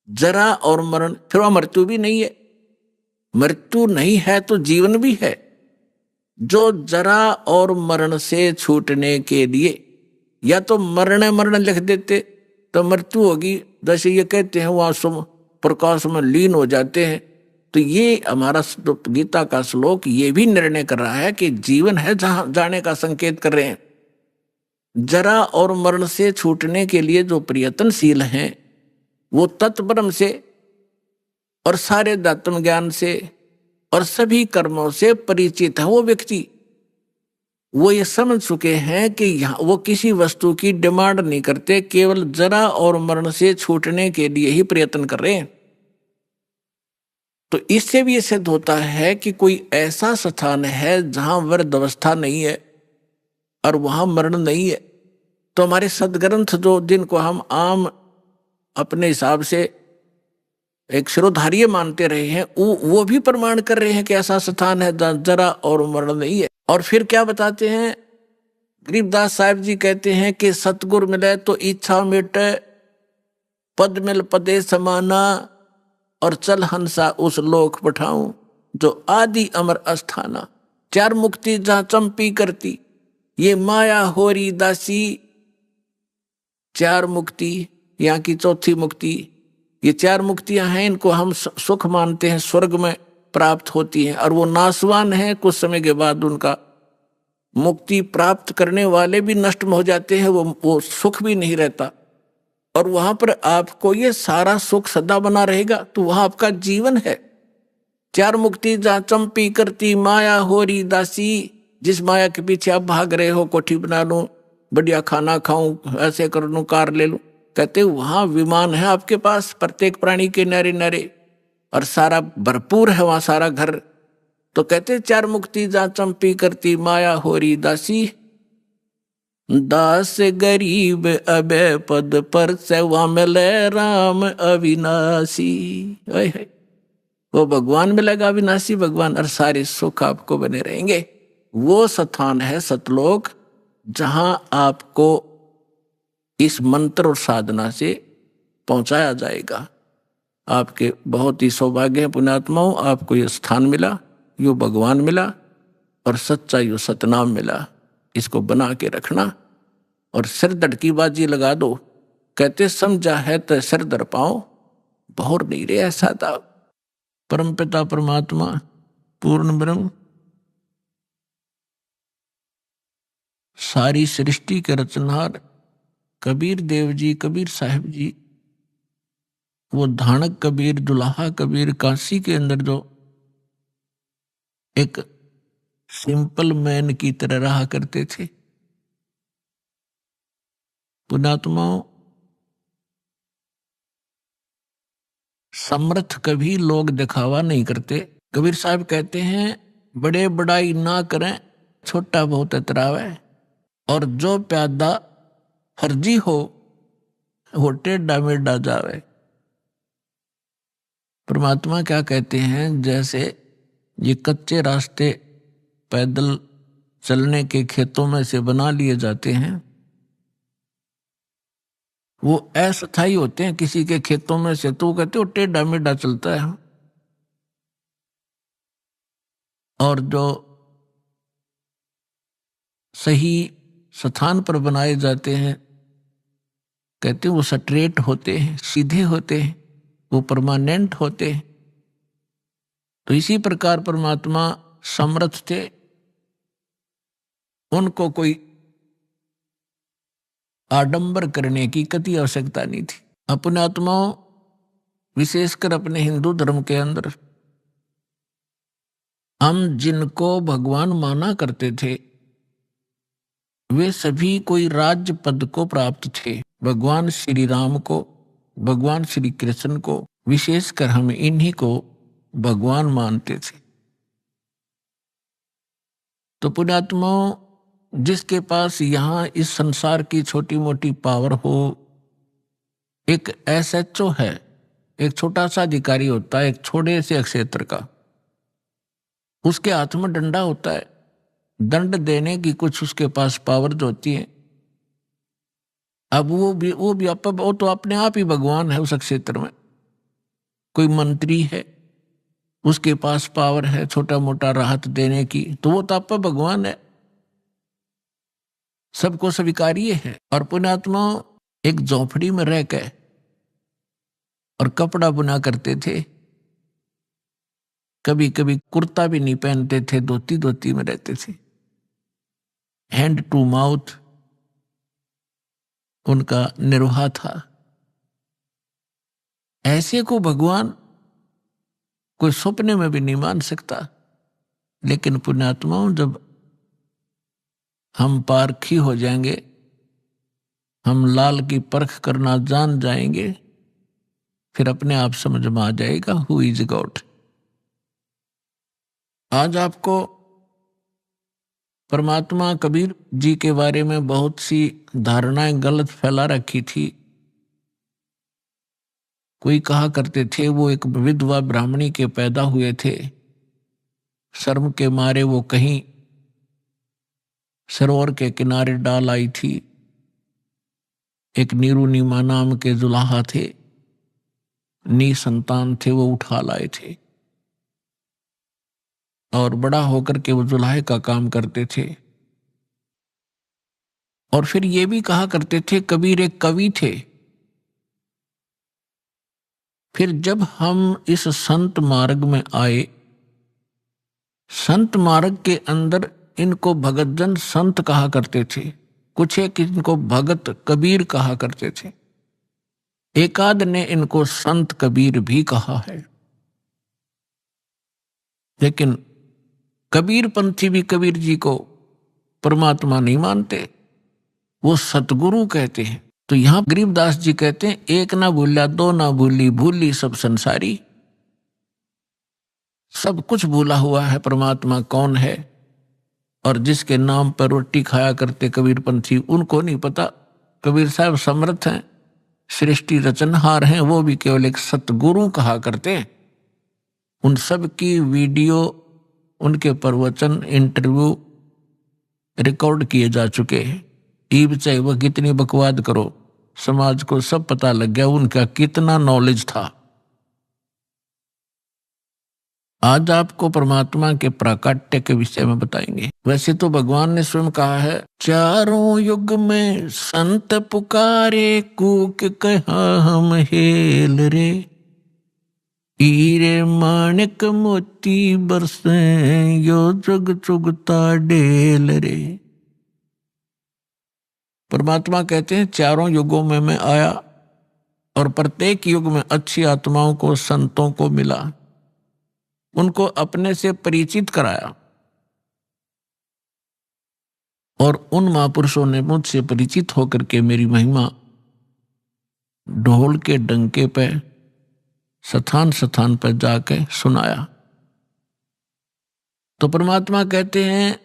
जरा और मरण, फिर वहां मृत्यु भी नहीं है, मृत्यु नहीं है तो जीवन भी है। जो जरा और मरण से छूटने के लिए, या तो मरण मरण लिख देते तो मृत्यु होगी, जैसे ये कहते हैं वहां प्रकाश में लीन हो जाते हैं। तो ये हमारा गीता का श्लोक ये भी निर्णय कर रहा है कि जीवन है जहां जाने का संकेत कर रहे हैं। जरा और मरण से छूटने के लिए जो प्रयत्नशील हैं, वो तत्परम से और सारे दात्म ज्ञान से और सभी कर्मों से परिचित है वो व्यक्ति, वो ये समझ चुके हैं कि यहाँ वो किसी वस्तु की डिमांड नहीं करते, केवल जरा और मरण से छूटने के लिए ही प्रयत्न कर रहे हैं। तो इससे भी ये सिद्ध होता है कि कोई ऐसा स्थान है जहां वृद्ध अवस्था नहीं है और वहां मरण नहीं है। तो हमारे सदग्रंथ जो, जिनको हम आम अपने हिसाब से एक शिरोधार्य मानते रहे हैं, वो भी प्रमाण कर रहे हैं कि ऐसा स्थान है जहां जरा और मरण नहीं है। और फिर क्या बताते हैं गरीबदास साहिब जी, कहते हैं कि सतगुर मिले तो इच्छा मिटे, पद मिल पदे समाना, और चल हंसा उस लोक पठाऊं जो आदि अमर अस्थाना। चार मुक्ति जहां चंपी करती, ये माया होरी दासी। चार मुक्ति, यहाँ की चौथी मुक्ति, ये चार मुक्तियां हैं, इनको हम सुख मानते हैं, स्वर्ग में प्राप्त होती हैं, और वो नाशवान हैं, कुछ समय के बाद उनका मुक्ति प्राप्त करने वाले भी नष्ट हो जाते हैं, वो सुख भी नहीं रहता। और वहां पर आपको ये सारा सुख सदा बना रहेगा, तो वहां आपका जीवन है। चार मुक्ति जहां चंपी करती, माया होरी दासी। जिस माया के पीछे आप भाग रहे हो, कोठी बना लूं, बढ़िया खाना खाऊं, ऐसे कर लूं, कार ले लूं, कहते वहां विमान है आपके पास, प्रत्येक प्राणी के नारे नारे, और सारा भरपूर है वहां सारा घर। तो कहते चार मुक्ति जहां चंपी करती, माया होरी दासी। दास गरीब अबे पद पर सेवा मिले राम अविनाशी। वो भगवान मिलेगा अविनाशी भगवान, और सारे सुख आपको बने रहेंगे। वो स्थान है सतलोक, जहां आपको इस मंत्र और साधना से पहुंचाया जाएगा। आपके बहुत ही सौभाग्य है पुण्यात्माओं, आपको ये स्थान मिला, यो भगवान मिला और सच्चा यो सतनाम मिला। इसको बना के रखना और सिर धड़की बाजी लगा दो। कहते समझा है तो सिर धर पाओ, बहुर नहीं रे ऐसा था। परम पिता परमात्मा पूर्ण ब्रह्म सारी सृष्टि के रचनहार कबीर देव जी, कबीर साहिब जी, वो धानक कबीर, दुल्हा कबीर, काशी के अंदर जो एक सिंपल मैन की तरह रहा करते थे। पुण्यात्माओं, समर्थ कभी लोग दिखावा नहीं करते। कबीर साहब कहते हैं बड़े बड़ाई ना करें, छोटा बहुत इतरावे, और जो प्यादा फर्जी हो वो टेढ़ा मेढ़ा जावे। परमात्मा क्या कहते हैं, जैसे ये कच्चे रास्ते पैदल चलने के खेतों में से बना लिए जाते हैं, वो अस्थायी होते हैं किसी के खेतों में से, तो कहते हो टेढ़ा मेढ़ा चलता है। और जो सही स्थान पर बनाए जाते हैं, कहते हैं वो स्ट्रेट होते हैं, सीधे होते हैं, वो परमानेंट होते हैं। तो इसी प्रकार परमात्मा समर्थ थे, उनको कोई आडंबर करने की कति आवश्यकता नहीं थी। अपने आत्माओं, विशेषकर अपने हिंदू धर्म के अंदर हम जिनको भगवान माना करते थे वे सभी कोई राज्य पद को प्राप्त थे। भगवान श्री राम को, भगवान श्री कृष्ण को, विशेषकर हम इन्हीं को भगवान मानते थे। तो पुण्यात्माओं, जिसके पास यहाँ इस संसार की छोटी मोटी पावर हो, एक SHO है, एक छोटा सा अधिकारी होता है एक छोटे से क्षेत्र का, उसके हाथ में डंडा होता है, दंड देने की कुछ उसके पास पावर जो होती है। अब वो तो अपने आप ही भगवान है उस क्षेत्र में। कोई मंत्री है, उसके पास पावर है छोटा मोटा राहत देने की, तो वो तो आप भगवान है, सबको स्वीकार्य है। और पुण्यात्मा एक झोपड़ी में रह के और कपड़ा बुना करते थे, कभी कभी कुर्ता भी नहीं पहनते थे, धोती में रहते थे। हैंड टू माउथ उनका निर्वाह था। ऐसे को भगवान कोई सपने में भी नहीं मान सकता। लेकिन पुण्यात्माओं, जब हम पारखी हो जाएंगे, हम लाल की परख करना जान जाएंगे, फिर अपने आप समझ में आ जाएगा हु इज गॉड। आज आपको परमात्मा कबीर जी के बारे में बहुत सी धारणाएं गलत फैला रखी थी। कोई कहा करते थे वो एक विधवा ब्राह्मणी के पैदा हुए थे, शर्म के मारे वो कहीं सरोवर के किनारे डाल आई थी। एक नीरू नीमा नाम के जुलाहा थे, संतान थे, वो उठा लाए थे और बड़ा होकर के वो जुलाहे का काम करते थे। और फिर ये भी कहा करते थे कबीर एक कवि थे। फिर जब हम इस संत मार्ग में आए, संत मार्ग के अंदर इनको भगत जन संत कहा करते थे, कुछ एक इनको भगत कबीर कहा करते थे, एकाद ने इनको संत कबीर भी कहा है। लेकिन कबीर पंथी भी कबीर जी को परमात्मा नहीं मानते, वो सतगुरु कहते हैं। तो यहां गरीबदास जी कहते हैं एक ना भूला दो ना भूली, भूली सब संसारी। सब कुछ भूला हुआ है परमात्मा कौन है। और जिसके नाम पर रोटी खाया करते कबीर पंथी, उनको नहीं पता कबीर साहब समर्थ हैं, सृष्टि रचनहार हैं, वो भी केवल एक सतगुरु कहा करते हैं। उन सब की वीडियो, उनके प्रवचन, इंटरव्यू रिकॉर्ड किए जा चुके हैं। ईब चाहे वह कितनी बकवाद करो, समाज को सब पता लग गया उनका कितना नॉलेज था। आज आपको परमात्मा के प्राकट्य के विषय में बताएंगे। वैसे तो भगवान ने स्वयं कहा है, चारों युग में संत पुकारे, कूक कहा हम हेल रे, हीरे माणिक मोती बरसे, यो जग चुगता डेल रे। परमात्मा कहते हैं चारों युगों में मैं आया और प्रत्येक युग में अच्छी आत्माओं को, संतों को मिला, उनको अपने से परिचित कराया और उन महापुरुषों ने मुझसे परिचित होकर के मेरी महिमा ढोल के डंके पे स्थान स्थान पर जाके सुनाया। तो परमात्मा कहते हैं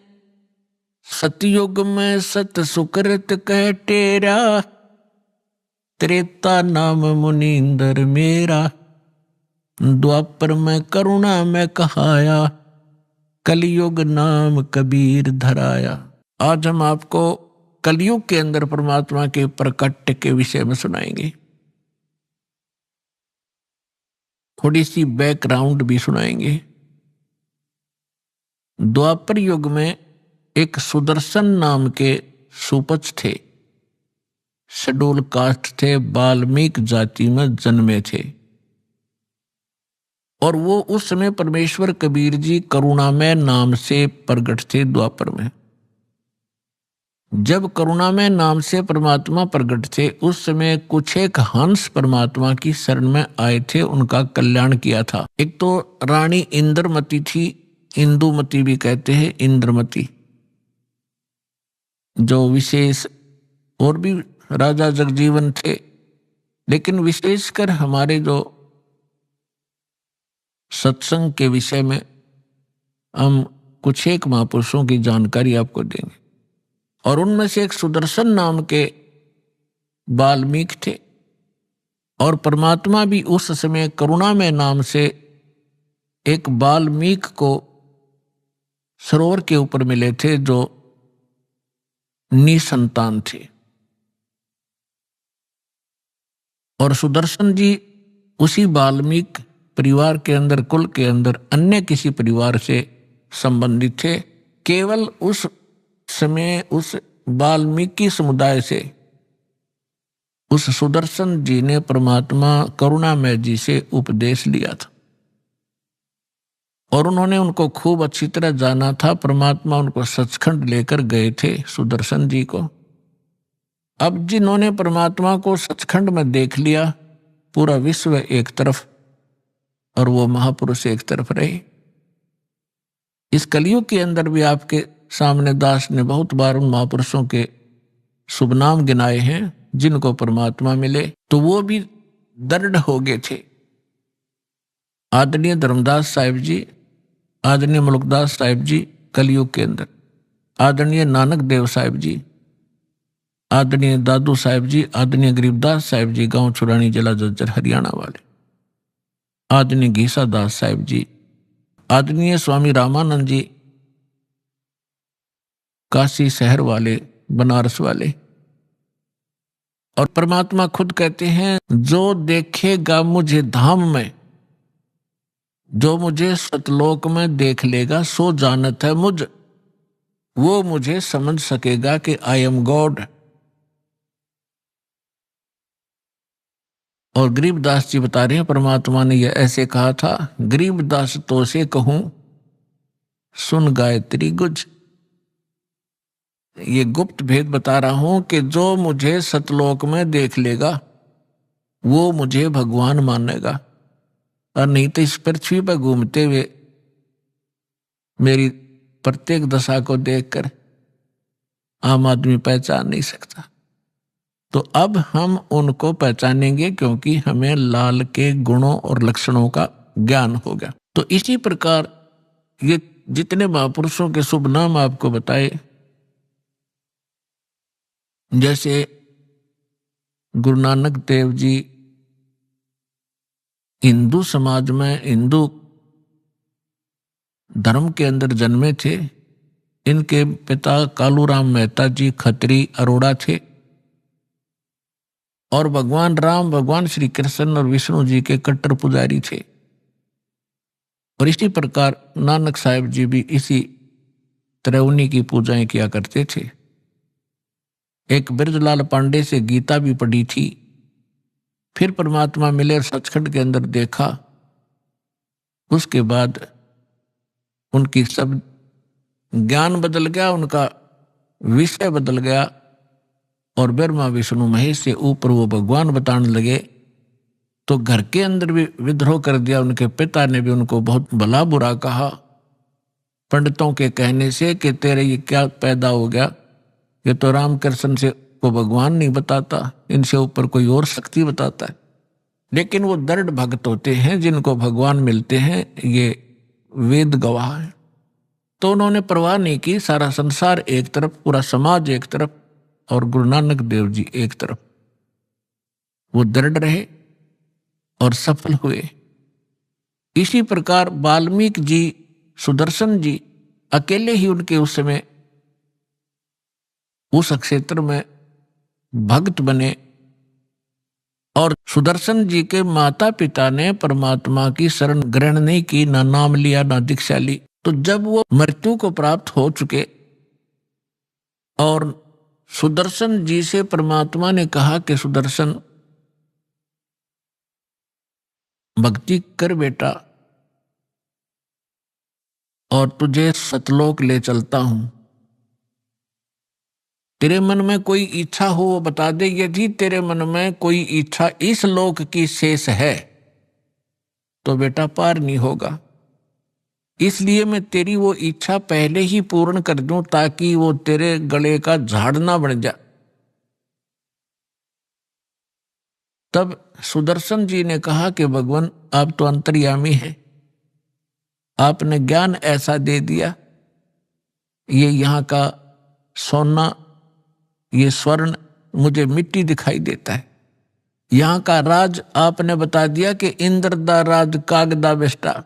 सतयुग में सत सुकृत कह टेरा, त्रेता नाम मुनींदर मेरा, द्वापर में करुणा में कहाया, कलयुग नाम कबीर धराया। आज हम आपको कलयुग के अंदर परमात्मा के प्रकट के विषय में सुनाएंगे, थोड़ी सी बैकग्राउंड भी सुनाएंगे। द्वापर युग में एक सुदर्शन नाम के सुपच थे, शेड्यूल कास्ट थे, वाल्मीकि जाति में जन्मे थे और वो उस समय परमेश्वर कबीर जी करुणामय नाम से प्रकट थे द्वापर में। जब करुणामय नाम से परमात्मा प्रकट थे उस समय कुछ एक हंस परमात्मा की शरण में आए थे, उनका कल्याण किया था। एक तो रानी इंद्रमती थी, इंदुमती भी कहते हैं, इंद्रमती, जो विशेष, और भी राजा जगजीवन थे, लेकिन विशेषकर हमारे जो सत्संग के विषय में हम कुछ एक महापुरुषों की जानकारी आपको देंगे और उनमें से एक सुदर्शन नाम के वाल्मीकि थे और परमात्मा भी उस समय करुणामय नाम से एक वाल्मीकि को सरोवर के ऊपर मिले थे जो निसंतान थे और सुदर्शन जी उसी वाल्मीकि परिवार के अंदर, कुल के अंदर अन्य किसी परिवार से संबंधित थे। केवल उस समय उस वाल्मीकि समुदाय से उस सुदर्शन जी ने परमात्मा करुणामय जी से उपदेश लिया था और उन्होंने उनको खूब अच्छी तरह जाना था। परमात्मा उनको सचखंड लेकर गए थे सुदर्शन जी को। अब जिन्होंने परमात्मा को सचखंड में देख लिया, पूरा विश्व एक तरफ और वो महापुरुष एक तरफ रहे। इस कलयुग के अंदर भी आपके सामने दास ने बहुत बार उन महापुरुषों के शुभ नाम गिनाए हैं जिनको परमात्मा मिले, तो वो भी दृढ़ हो गए थे। आदरणीय धर्मदास साहिब जी, आदरणीय मुल्कदास साहिब जी कलयुग के अंदर, आदरणीय नानक देव साहिब जी, आदरणीय दादू साहिब जी, आदरणीय गरीबदास साहिब जी गांव छुरानी जिला जज्जर हरियाणा वाले, आदरणीय घीसा दास साहिब जी, आदरणीय स्वामी रामानंद जी काशी शहर वाले, बनारस वाले। और परमात्मा खुद कहते हैं जो देखेगा मुझे धाम में, जो मुझे सतलोक में देख लेगा सो जानत है मुझ, वो मुझे समझ सकेगा कि आई एम गॉड। और गरीबदास जी बता रहे हैं परमात्मा ने यह ऐसे कहा था, गरीबदास तो से कहूं सुन गायत्री गुज। ये गुप्त भेद बता रहा हूं कि जो मुझे सतलोक में देख लेगा वो मुझे भगवान मानेगा, और नहीं तो इस पृथ्वी पर घूमते हुए मेरी प्रत्येक दशा को देखकर आम आदमी पहचान नहीं सकता। तो अब हम उनको पहचानेंगे क्योंकि हमें लाल के गुणों और लक्षणों का ज्ञान हो गया। तो इसी प्रकार ये जितने महापुरुषों के शुभ नाम आपको बताए, जैसे गुरु नानक देव जी हिंदू समाज में, हिंदू धर्म के अंदर जन्मे थे। इनके पिता कालूराम मेहता जी खत्री अरोड़ा थे और भगवान राम, भगवान श्री कृष्ण और विष्णु जी के कट्टर पुजारी थे। और इसी प्रकार नानक साहिब जी भी इसी तरह उन्हीं की पूजाएं किया करते थे। एक ब्रजलाल पांडे से गीता भी पढ़ी थी। फिर परमात्मा मिले और सचखंड के अंदर देखा। उसके बाद उनकी सब ज्ञान बदल गया, उनका विषय बदल गया और ब्रह्मा विष्णु महेश से ऊपर वो भगवान बताने लगे। तो घर के अंदर भी विद्रोह कर दिया। उनके पिता ने भी उनको बहुत भला बुरा कहा पंडितों के कहने से कि तेरे ये क्या पैदा हो गया, ये तो रामकृष्ण से को भगवान नहीं बताता, इनसे ऊपर कोई और शक्ति बताता है। लेकिन वो दृढ़ भक्त होते हैं जिनको भगवान मिलते हैं, ये वेद गवाह है। तो उन्होंने परवाह नहीं की। सारा संसार एक तरफ, पूरा समाज एक तरफ और गुरु नानक देव जी एक तरफ। वो दृढ़ रहे और सफल हुए। इसी प्रकार वाल्मीकि जी, सुदर्शन जी अकेले ही उनके उस समय उस क्षेत्र में भक्त बने। और सुदर्शन जी के माता पिता ने परमात्मा की शरण ग्रहण नहीं की, ना नाम लिया ना दीक्षा ली। तो जब वो मृत्यु को प्राप्त हो चुके और सुदर्शन जी से परमात्मा ने कहा कि सुदर्शन भक्ति कर बेटा और तुझे सतलोक ले चलता हूं। तेरे मन में कोई इच्छा हो वो बता दे। यदि तेरे मन में कोई इच्छा इस लोक की शेष है तो बेटा पार नहीं होगा। इसलिए मैं तेरी वो इच्छा पहले ही पूर्ण कर दूं ताकि वो तेरे गले का झाड़ ना बन जाए। तब सुदर्शन जी ने कहा कि भगवान आप तो अंतर्यामी हैं, आपने ज्ञान ऐसा दे दिया, ये यहाँ का सोना, ये स्वर्ण मुझे मिट्टी दिखाई देता है। यहाँ का राज आपने बता दिया कि इंद्र दा राज कागदा बेस्टा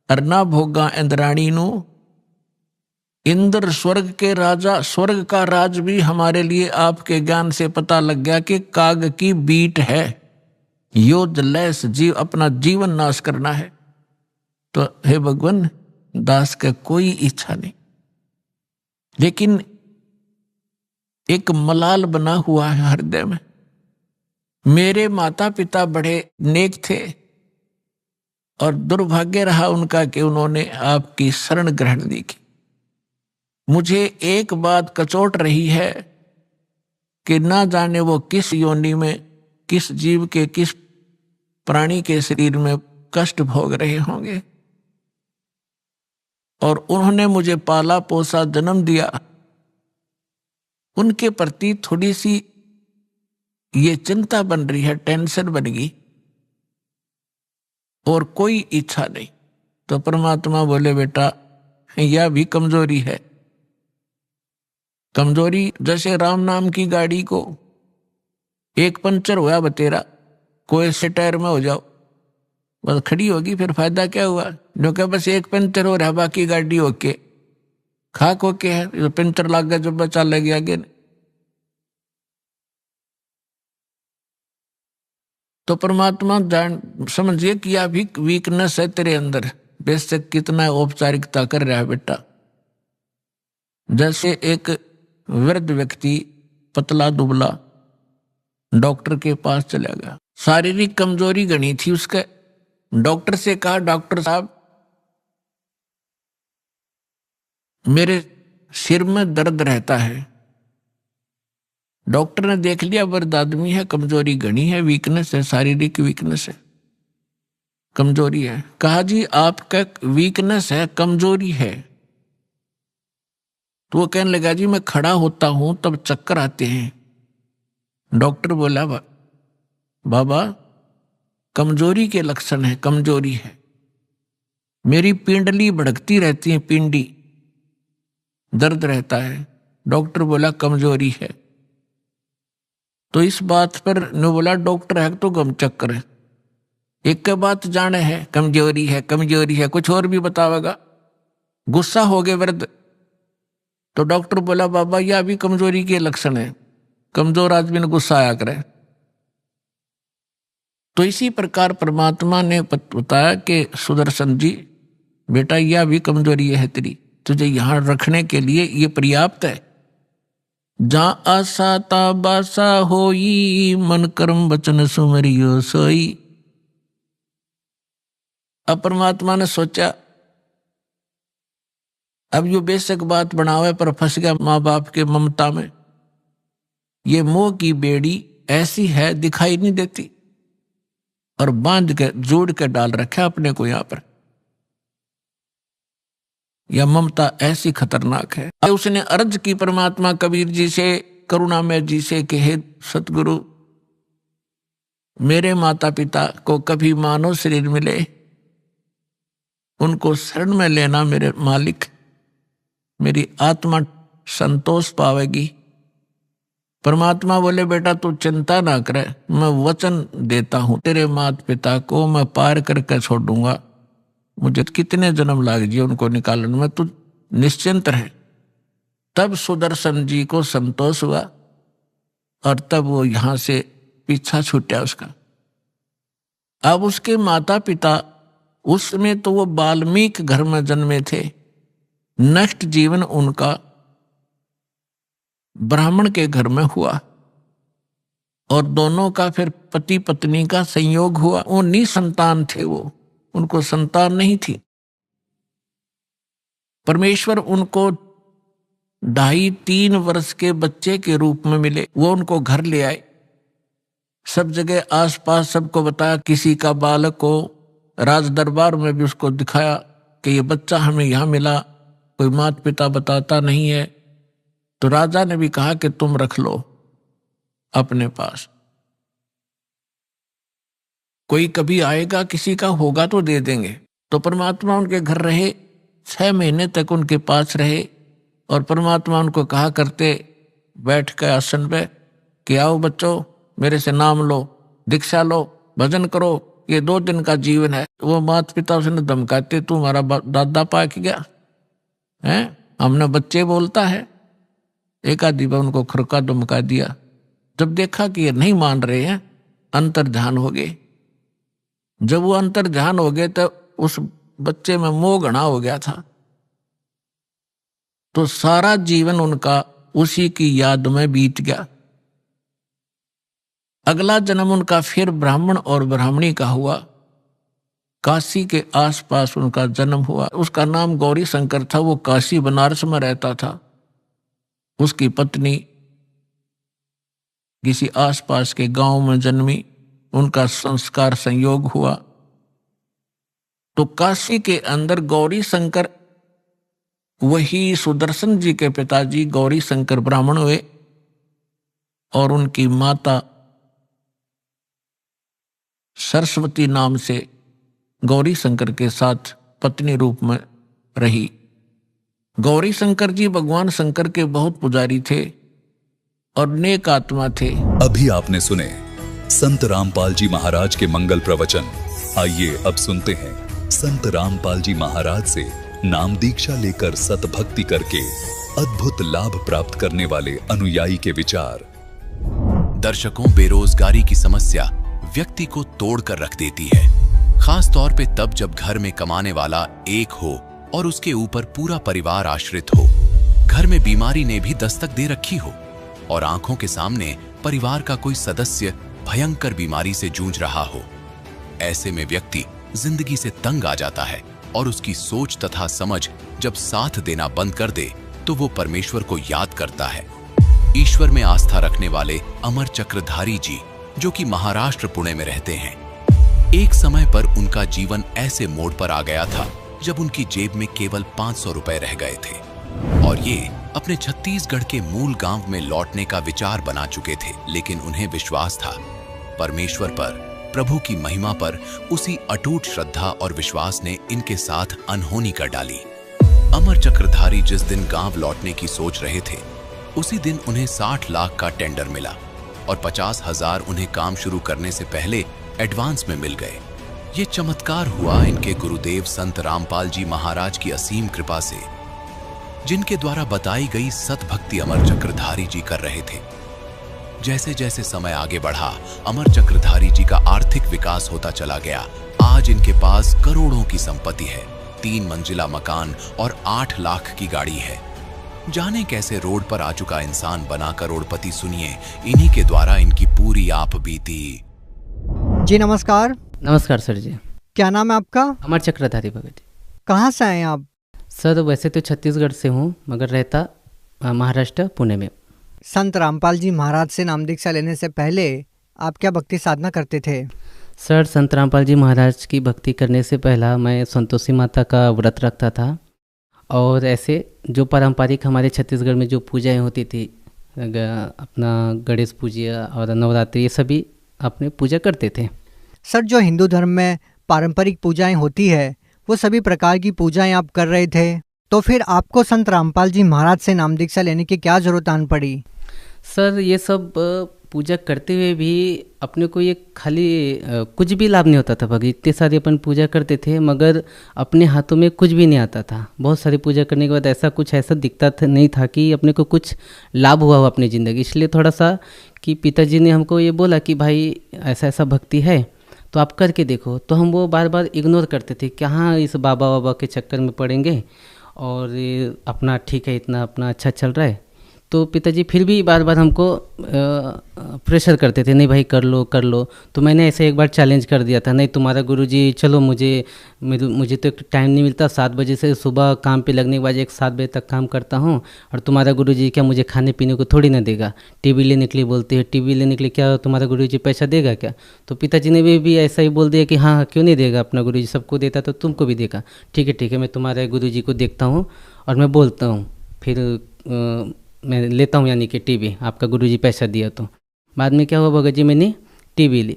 अरना भोगा इंद्राणी नु। इंद्र स्वर्ग के राजा, स्वर्ग का राज भी हमारे लिए आपके ज्ञान से पता लग गया कि काग की बीट है, योद्ध लैस जीव अपना जीवन नाश करना है। तो हे भगवान, दास का कोई इच्छा नहीं, लेकिन एक मलाल बना हुआ है हृदय में। मेरे माता पिता बड़े नेक थे और दुर्भाग्य रहा उनका कि उन्होंने आपकी शरण ग्रहण नहीं की। मुझे एक बात कचोट रही है कि ना जाने वो किस योनि में, किस जीव के, किस प्राणी के शरीर में कष्ट भोग रहे होंगे। और उन्होंने मुझे पाला पोसा, जन्म दिया, उनके प्रति थोड़ी सी ये चिंता बन रही है, टेंशन बन गई और कोई इच्छा नहीं। तो परमात्मा बोले बेटा यह भी कमजोरी है। कमजोरी जैसे राम नाम की गाड़ी को एक पंचर हुआ बतेरा, कोई से टायर में हो जाओ बस खड़ी होगी, फिर फायदा क्या हुआ? जो क्या बस एक पंचर हो रहा, बाकी गाड़ी होके खाक होके है, जो पंचर लग गया जो बचा लगे आगे। तो परमात्मा जान समझिए कि यह भी वीकनेस है तेरे अंदर, बेशक कितना औपचारिकता कर रहा है बेटा। जैसे एक वृद्ध व्यक्ति पतला दुबला डॉक्टर के पास चला गया, शारीरिक कमजोरी गणी थी उसके। डॉक्टर से कहा डॉक्टर साहब मेरे सिर में दर्द रहता है। डॉक्टर ने देख लिया वृद्ध आदमी है, कमजोरी गणी है, वीकनेस है, शारीरिक वीकनेस है, कमजोरी है। कहा जी आपका वीकनेस है, कमजोरी है। तो वो कहने लगा जी मैं खड़ा होता हूं तब चक्कर आते हैं। डॉक्टर बोला बाबा कमजोरी के लक्षण है, कमजोरी है। मेरी पिंडली भड़कती रहती है, पिंडी दर्द रहता है। डॉक्टर बोला कमजोरी है। तो इस बात पर ने बोला डॉक्टर है तो गम चक्कर है, एक के बात जाने है कमजोरी है, कमजोरी है, कुछ और भी बतावेगा। गुस्सा हो गए वृद्ध। तो डॉक्टर बोला बाबा यह भी कमजोरी के लक्षण है, कमजोर आदमी ने गुस्सा आया करे। तो इसी प्रकार परमात्मा ने बताया कि सुदर्शन जी बेटा यह भी कमजोरी है तेरी, तुझे यहां रखने के लिए ये पर्याप्त है। जहां आशा ता बासा होई, मन कर्म वचन सुमरियो सोई। अब परमात्मा ने सोचा अब यो बेशक बात बनावे पर फंस गया माँ बाप के ममता में। ये मोह की बेड़ी ऐसी है दिखाई नहीं देती, और बांध के जोड़ के डाल रखा अपने को यहां पर। यह ममता ऐसी खतरनाक है। उसने अर्ज की परमात्मा कबीर जी से, करुणामय जी से कि हे सतगुरु, मेरे माता पिता को कभी मानव शरीर मिले, उनको शरण में लेना मेरे मालिक, मेरी आत्मा संतोष पावेगी। परमात्मा बोले बेटा तू चिंता ना करे, मैं वचन देता हूं तेरे माता पिता को मैं पार करके छोड़ूंगा, मुझे कितने जन्म लाग जाए उनको निकालने में, तू निश्चिंत रहे। तब सुदर्शन जी को संतोष हुआ और तब वो यहां से पीछा छूटा उसका। अब उसके माता पिता उसमें तो वो वाल्मीकि घर में जन्मे थे, नेक्स्ट जीवन उनका ब्राह्मण के घर में हुआ और दोनों का फिर पति पत्नी का संयोग हुआ। वो निसंतान थे, वो उनको संतान नहीं थी। परमेश्वर उनको 2.5-3 वर्ष के बच्चे के रूप में मिले। वो उनको घर ले आए, सब जगह आसपास सबको बताया, किसी का बालक को राज दरबार में भी उसको दिखाया कि ये बच्चा हमें यहां मिला, कोई माता पिता बताता नहीं है। तो राजा ने भी कहा कि तुम रख लो अपने पास, कोई कभी आएगा किसी का होगा तो दे देंगे। तो परमात्मा उनके घर रहे, 6 महीने तक उनके पास रहे और परमात्मा उनको कहा करते बैठ के आसन पे कि आओ बच्चों मेरे से नाम लो, दीक्षा लो, भजन करो, ये 2 दिन का जीवन है। वो माता पिता उसने धमकाते, तू हमारा दादा पाक गया है, हमने बच्चे बोलता है। एक आधी बार उनको खुरका धमका दिया। जब देखा कि ये नहीं मान रहे हैं, अंतर ध्यान हो गए। जब वो अंतर ध्यान हो गए तो उस बच्चे में मोह घना हो गया था, तो सारा जीवन उनका उसी की याद में बीत गया। अगला जन्म उनका फिर ब्राह्मण और ब्राह्मणी का हुआ, काशी के आसपास उनका जन्म हुआ। उसका नाम गौरी शंकर था, वो काशी बनारस में रहता था। उसकी पत्नी किसी आसपास के गांव में जन्मी, उनका संस्कार संयोग हुआ। तो काशी के अंदर गौरी शंकर, वही सुदर्शन जी के पिताजी गौरी शंकर ब्राह्मण हुए और उनकी माता सरस्वती नाम से गौरी शंकर के साथ पत्नी रूप में रही। गौरी शंकर जी भगवान शंकर के बहुत पुजारी थे और नेक आत्मा थे। अभी आपने सुने संत रामपाल जी महाराज के मंगल प्रवचन। आइए अब सुनते हैं संत रामपाल जी महाराज से नाम दीक्षा लेकर सतभक्ति करके अद्भुत लाभ प्राप्त करने वाले अनुयायी के विचार। दर्शकों, बेरोजगारी की समस्या व्यक्ति को तोड़कर रख देती है, खास तौर पे तब जब घर में कमाने वाला एक हो और उसके ऊपर पूरा परिवार आश्रित हो। घर में बीमारी ने भी दस्तक दे रखी हो और आंखों के सामने परिवार का कोई सदस्य भयंकर बीमारी से जूझ रहा हो। ऐसे में व्यक्ति जिंदगी से तंग आ जाता है और उसकी सोच तथा समझ जब साथ देना बंद कर दे तो वो परमेश्वर को याद करता है। ईश्वर में आस्था रखने वाले अमर चक्रधारी जी, जो कि महाराष्ट्र पुणे में रहते हैं, एक समय पर उनका जीवन ऐसे मोड़ पर आ गया था जब उनकी जेब में केवल 500 रुपए रह गए थे और ये अपने छत्तीसगढ़ के मूल गांव में लौटने का विचार बना चुके थे। लेकिन उन्हें विश्वास था परमेश्वर पर, प्रभु की महिमा पर। उसी अटूट श्रद्धा और विश्वास ने इनके साथ अनहोनी कर डाली। अमर चक्रधारी जिस दिन गांव लौटने की सोच रहे थे, उसी दिन उन्हें 60 लाख का टेंडर मिला और 50,000 उन्हें काम शुरू करने से पहले एडवांस में मिल गए। ये चमत्कार हुआ इनके गुरुदेव संत रामपाल जी महाराज की असीम कृपा से, जिनके द्वारा बताई गई सतभक्ति अमर चक्रधारी जी कर रहे थे। जैसे जैसे समय आगे बढ़ा, अमर चक्रधारी जी का आर्थिक विकास होता चला गया। आज इनके पास करोड़ों की संपत्ति है, 3 मंजिला मकान और 8 लाख की गाड़ी है। जाने कैसे रोड पर आ चुका इंसान बना करोड़पति, सुनिए इन्हीं के द्वारा इनकी पूरी आप बीती। जी नमस्कार। नमस्कार सर जी। क्या नाम है आपका? अमर चक्रधारी भगत जी। कहाँ से आए हैं आप? सर वैसे तो छत्तीसगढ़ से हूँ, मगर रहता महाराष्ट्र पुणे में। संत रामपाल जी महाराज से नाम दीक्षा लेने से पहले आप क्या भक्ति साधना करते थे? सर संत रामपाल जी महाराज की भक्ति करने से पहला मैं संतोषी माता का व्रत रखता था, और ऐसे जो पारंपरिक हमारे छत्तीसगढ़ में जो पूजाएं होती थी, अपना गणेश पूजा और नवरात्रि, ये सभी अपने पूजा करते थे। सर जो हिंदू धर्म में पारंपरिक पूजाएं होती है वो सभी प्रकार की पूजाएं आप कर रहे थे, तो फिर आपको संत रामपाल जी महाराज से नाम दीक्षा लेने की क्या जरूरत आन पड़ी? सर ये सब पूजा करते हुए भी अपने को ये खाली कुछ भी लाभ नहीं होता था भगत। इतने सारे अपन पूजा करते थे मगर अपने हाथों में कुछ भी नहीं आता था। बहुत सारी पूजा करने के बाद ऐसा दिखता था नहीं था कि अपने को कुछ लाभ हुआ हो अपनी ज़िंदगी। इसलिए थोड़ा सा कि पिताजी ने हमको ये बोला कि भाई ऐसा ऐसा भक्ति है तो आप करके देखो। तो हम वो बार बार इग्नोर करते थे, कहाँ इस बाबा बाबा के चक्कर में पड़ेंगे, और ये अपना ठीक है, इतना अपना अच्छा चल रहा है। तो पिताजी फिर भी बार बार हमको प्रेशर करते थे, नहीं भाई कर लो कर लो। तो मैंने ऐसे एक बार चैलेंज कर दिया था, नहीं तुम्हारा गुरुजी चलो, मुझे तो एक टाइम नहीं मिलता, 7 बजे से सुबह काम पे लगने के बाद 7 बजे तक काम करता हूँ, और तुम्हारा गुरुजी क्या मुझे खाने पीने को थोड़ी ना देगा। टीवी लेने के लिए बोलते हैं, टीवी लेने के लिए क्या तुम्हारा गुरुजी पैसा देगा क्या? तो पिताजी ने भी ऐसा ही बोल दिया कि हाँ क्यों नहीं देगा, अपना गुरुजी सबको देता तो तुमको भी देगा। ठीक है मैं तुम्हारे गुरुजी को देखता हूँ और मैं बोलता हूँ, फिर मैं लेता हूँ, यानी कि टीवी आपका गुरुजी पैसा दिया। तो बाद में क्या हुआ भगत जी, मैंने टीवी ली।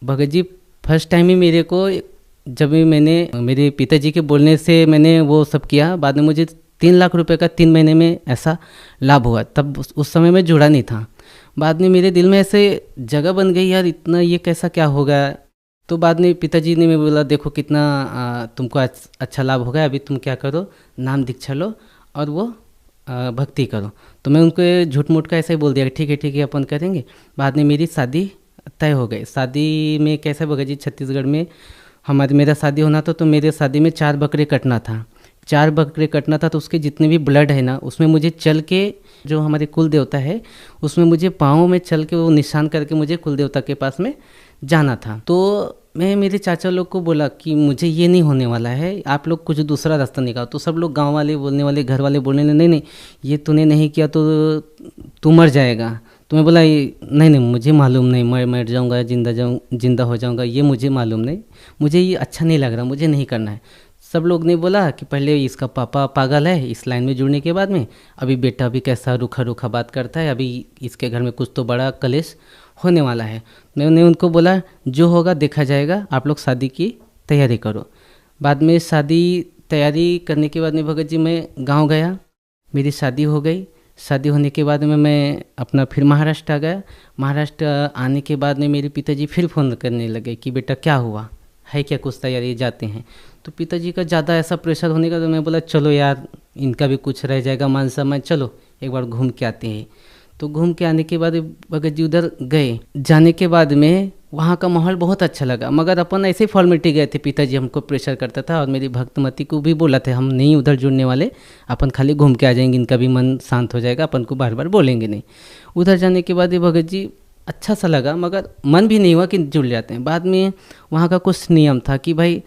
भगत जी फर्स्ट टाइम ही मेरे को, जब भी मैंने मेरे पिताजी के बोलने से मैंने वो सब किया, बाद में मुझे 3 लाख रुपए का 3 महीने में ऐसा लाभ हुआ। तब उस समय मैं जुड़ा नहीं था। बाद में मेरे दिल में ऐसे जगह बन गई, यार इतना ये कैसा क्या हो गया। तो बाद में पिताजी ने मैं बोला देखो कितना तुमको अच्छा लाभ हो गया, अभी तुम क्या करो, नाम दीक्षा लो और वो भक्ति करो। तो मैं उनको झूठ मूठ का ऐसा ही बोल दिया कि ठीक है अपन करेंगे। बाद में मेरी शादी तय हो गई। शादी में कैसे भगत जी, छत्तीसगढ़ में मेरा शादी होना था, तो मेरे शादी में 4 बकरे कटना था। 4 बकरे कटना था, तो उसके जितने भी ब्लड है ना, उसमें मुझे चल के, जो हमारे कुल देवता है उसमें मुझे पाँव में चल के वो निशान करके मुझे कुल देवता के पास में जाना था। तो मैं मेरे चाचा लोग को बोला कि मुझे ये नहीं होने वाला है, आप लोग कुछ दूसरा रास्ता निकालो। तो सब लोग गांव वाले बोलने वाले, घर वाले बोलने लगे, नहीं ये तूने नहीं किया तो तू मर जाएगा। तो मैं बोला नहीं मुझे मालूम नहीं, मैं मर जाऊंगा जिंदा हो जाऊंगा, ये मुझे मालूम नहीं, मुझे ये अच्छा नहीं लग रहा, मुझे नहीं करना है। सब लोग ने बोला कि पहले इसका पापा पागल है इस लाइन में जुड़ने के बाद में, अभी बेटा भी कैसा रूखा बात करता है, अभी इसके घर में कुछ तो बड़ा कलेश होने वाला है। मैंने उनको बोला जो होगा देखा जाएगा, आप लोग शादी की तैयारी करो। बाद में शादी तैयारी करने के बाद में भगत जी मैं गांव गया, मेरी शादी हो गई। शादी होने के बाद में मैं अपना फिर महाराष्ट्र आ गया। महाराष्ट्र आने के बाद में मेरे पिताजी फिर फ़ोन करने लगे कि बेटा क्या हुआ है, क्या कुछ तैयारी जाते हैं। तो पिताजी का ज़्यादा ऐसा प्रेशर होने का, तो मैं बोला चलो यार इनका भी कुछ रह जाएगा मान सम्मान, चलो एक बार घूम के आते हैं। तो घूम के आने के बाद भगत जी उधर गए। जाने के बाद में वहाँ का माहौल बहुत अच्छा लगा, मगर अपन ऐसे फॉर्मेलिटी गए थे। पिताजी हमको प्रेशर करता था और मेरी भक्तमती को भी बोला था हम नहीं उधर जुड़ने वाले, अपन खाली घूम के आ जाएंगे, इनका भी मन शांत हो जाएगा, अपन को बार बार बोलेंगे नहीं। उधर जाने के बाद ये भगत जी अच्छा सा लगा, मगर मन भी नहीं हुआ कि जुड़ जाते हैं। बाद में वहाँ का कुछ नियम था कि भाई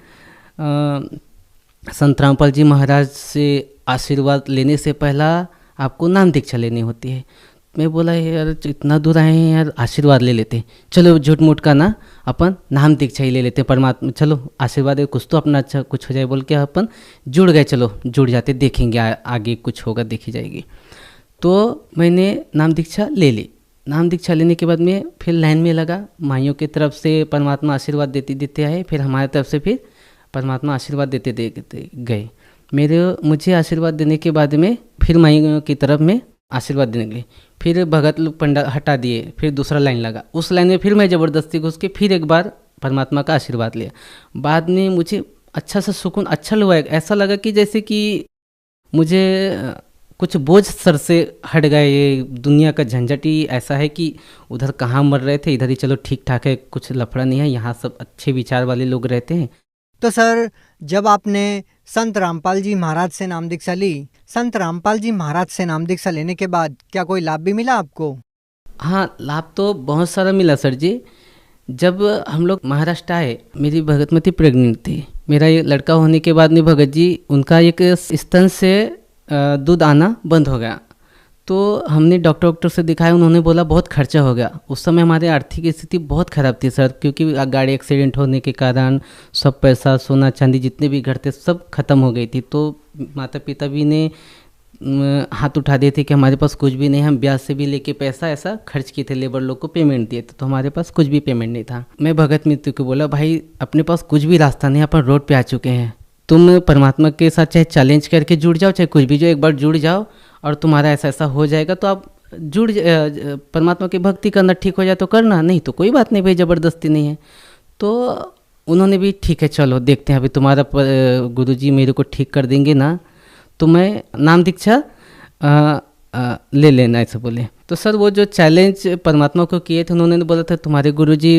संत रामपाल जी महाराज से आशीर्वाद लेने से पहला आपको नाम दीक्षा लेनी होती है। मैं बोला यार इतना दूर आए हैं यार, आशीर्वाद ले लेते, चलो झूठ मूठ का ना अपन नाम दीक्षा ही ले लेते, परमात्मा चलो आशीर्वाद है, कुछ तो अपना अच्छा कुछ हो जाए बोल के अपन जुड़ गए। चलो जुड़ जाते, देखेंगे आगे कुछ होगा देखी जाएगी। तो मैंने नाम दीक्षा ले ली। नाम दीक्षा लेने के बाद में फिर लाइन में लगा। माइयों की तरफ से परमात्मा आशीर्वाद देते आए, फिर हमारी तरफ से फिर परमात्मा आशीर्वाद देते गए। मुझे आशीर्वाद देने के बाद में फिर माइयों की तरफ में आशीर्वाद देने के लिए फिर भगत लोग पंडा हटा दिए, फिर दूसरा लाइन लगा। उस लाइन में फिर मैं ज़बरदस्ती घुस के फिर एक बार परमात्मा का आशीर्वाद लिया। बाद में मुझे अच्छा सा सुकून अच्छा लगा, ऐसा लगा कि जैसे कि मुझे कुछ बोझ सर से हट गए। ये दुनिया का झंझट ही ऐसा है कि उधर कहाँ मर रहे थे, इधर ही चलो ठीक ठाक है, कुछ लफड़ा नहीं है, यहाँ सब अच्छे विचार वाले लोग रहते हैं। तो सर, जब आपने संत रामपाल जी महाराज से नाम दीक्षा ली, संत रामपाल जी महाराज से नाम दीक्षा लेने के बाद क्या कोई लाभ भी मिला आपको? हाँ, लाभ तो बहुत सारा मिला सर जी। जब हम लोग महाराष्ट्र आए, मेरी भगतमती प्रेग्नेंट थी। मेरा ये लड़का होने के बाद में भगत जी उनका एक स्तन से दूध आना बंद हो गया। तो हमने डॉक्टर से दिखाया, उन्होंने बोला बहुत खर्चा हो गया। उस समय हमारी आर्थिक स्थिति बहुत ख़राब थी सर, क्योंकि गाड़ी एक्सीडेंट होने के कारण सब पैसा, सोना चांदी जितने भी घर थे सब खत्म हो गई थी। तो माता पिता भी ने हाथ उठा दिए थे कि हमारे पास कुछ भी नहीं, हम ब्याज से भी लेके पैसा ऐसा खर्च किए थे, लेबर लोग को पेमेंट दिए थे, तो हमारे पास कुछ भी पेमेंट नहीं था। मैं भगत मित्र को बोला, भाई अपने पास कुछ भी रास्ता नहीं, अपन रोड पे आ चुके हैं, तुम परमात्मा के साथ चाहे चैलेंज करके जुड़ जाओ, चाहे कुछ भी जो, एक बार जुड़ जाओ और तुम्हारा ऐसा ऐसा हो जाएगा, तो आप जुड़ परमात्मा की भक्ति करना, ठीक हो जाए तो करना, नहीं तो कोई बात नहीं भाई, ज़बरदस्ती नहीं है। तो उन्होंने भी ठीक है चलो देखते हैं, अभी तुम्हारा गुरुजी मेरे को ठीक कर देंगे ना, तो मैं नाम दीक्षा ले लेना, ऐसे बोले। तो सर वो जो चैलेंज परमात्मा को किए थे, उन्होंने बोला था तुम्हारे गुरुजी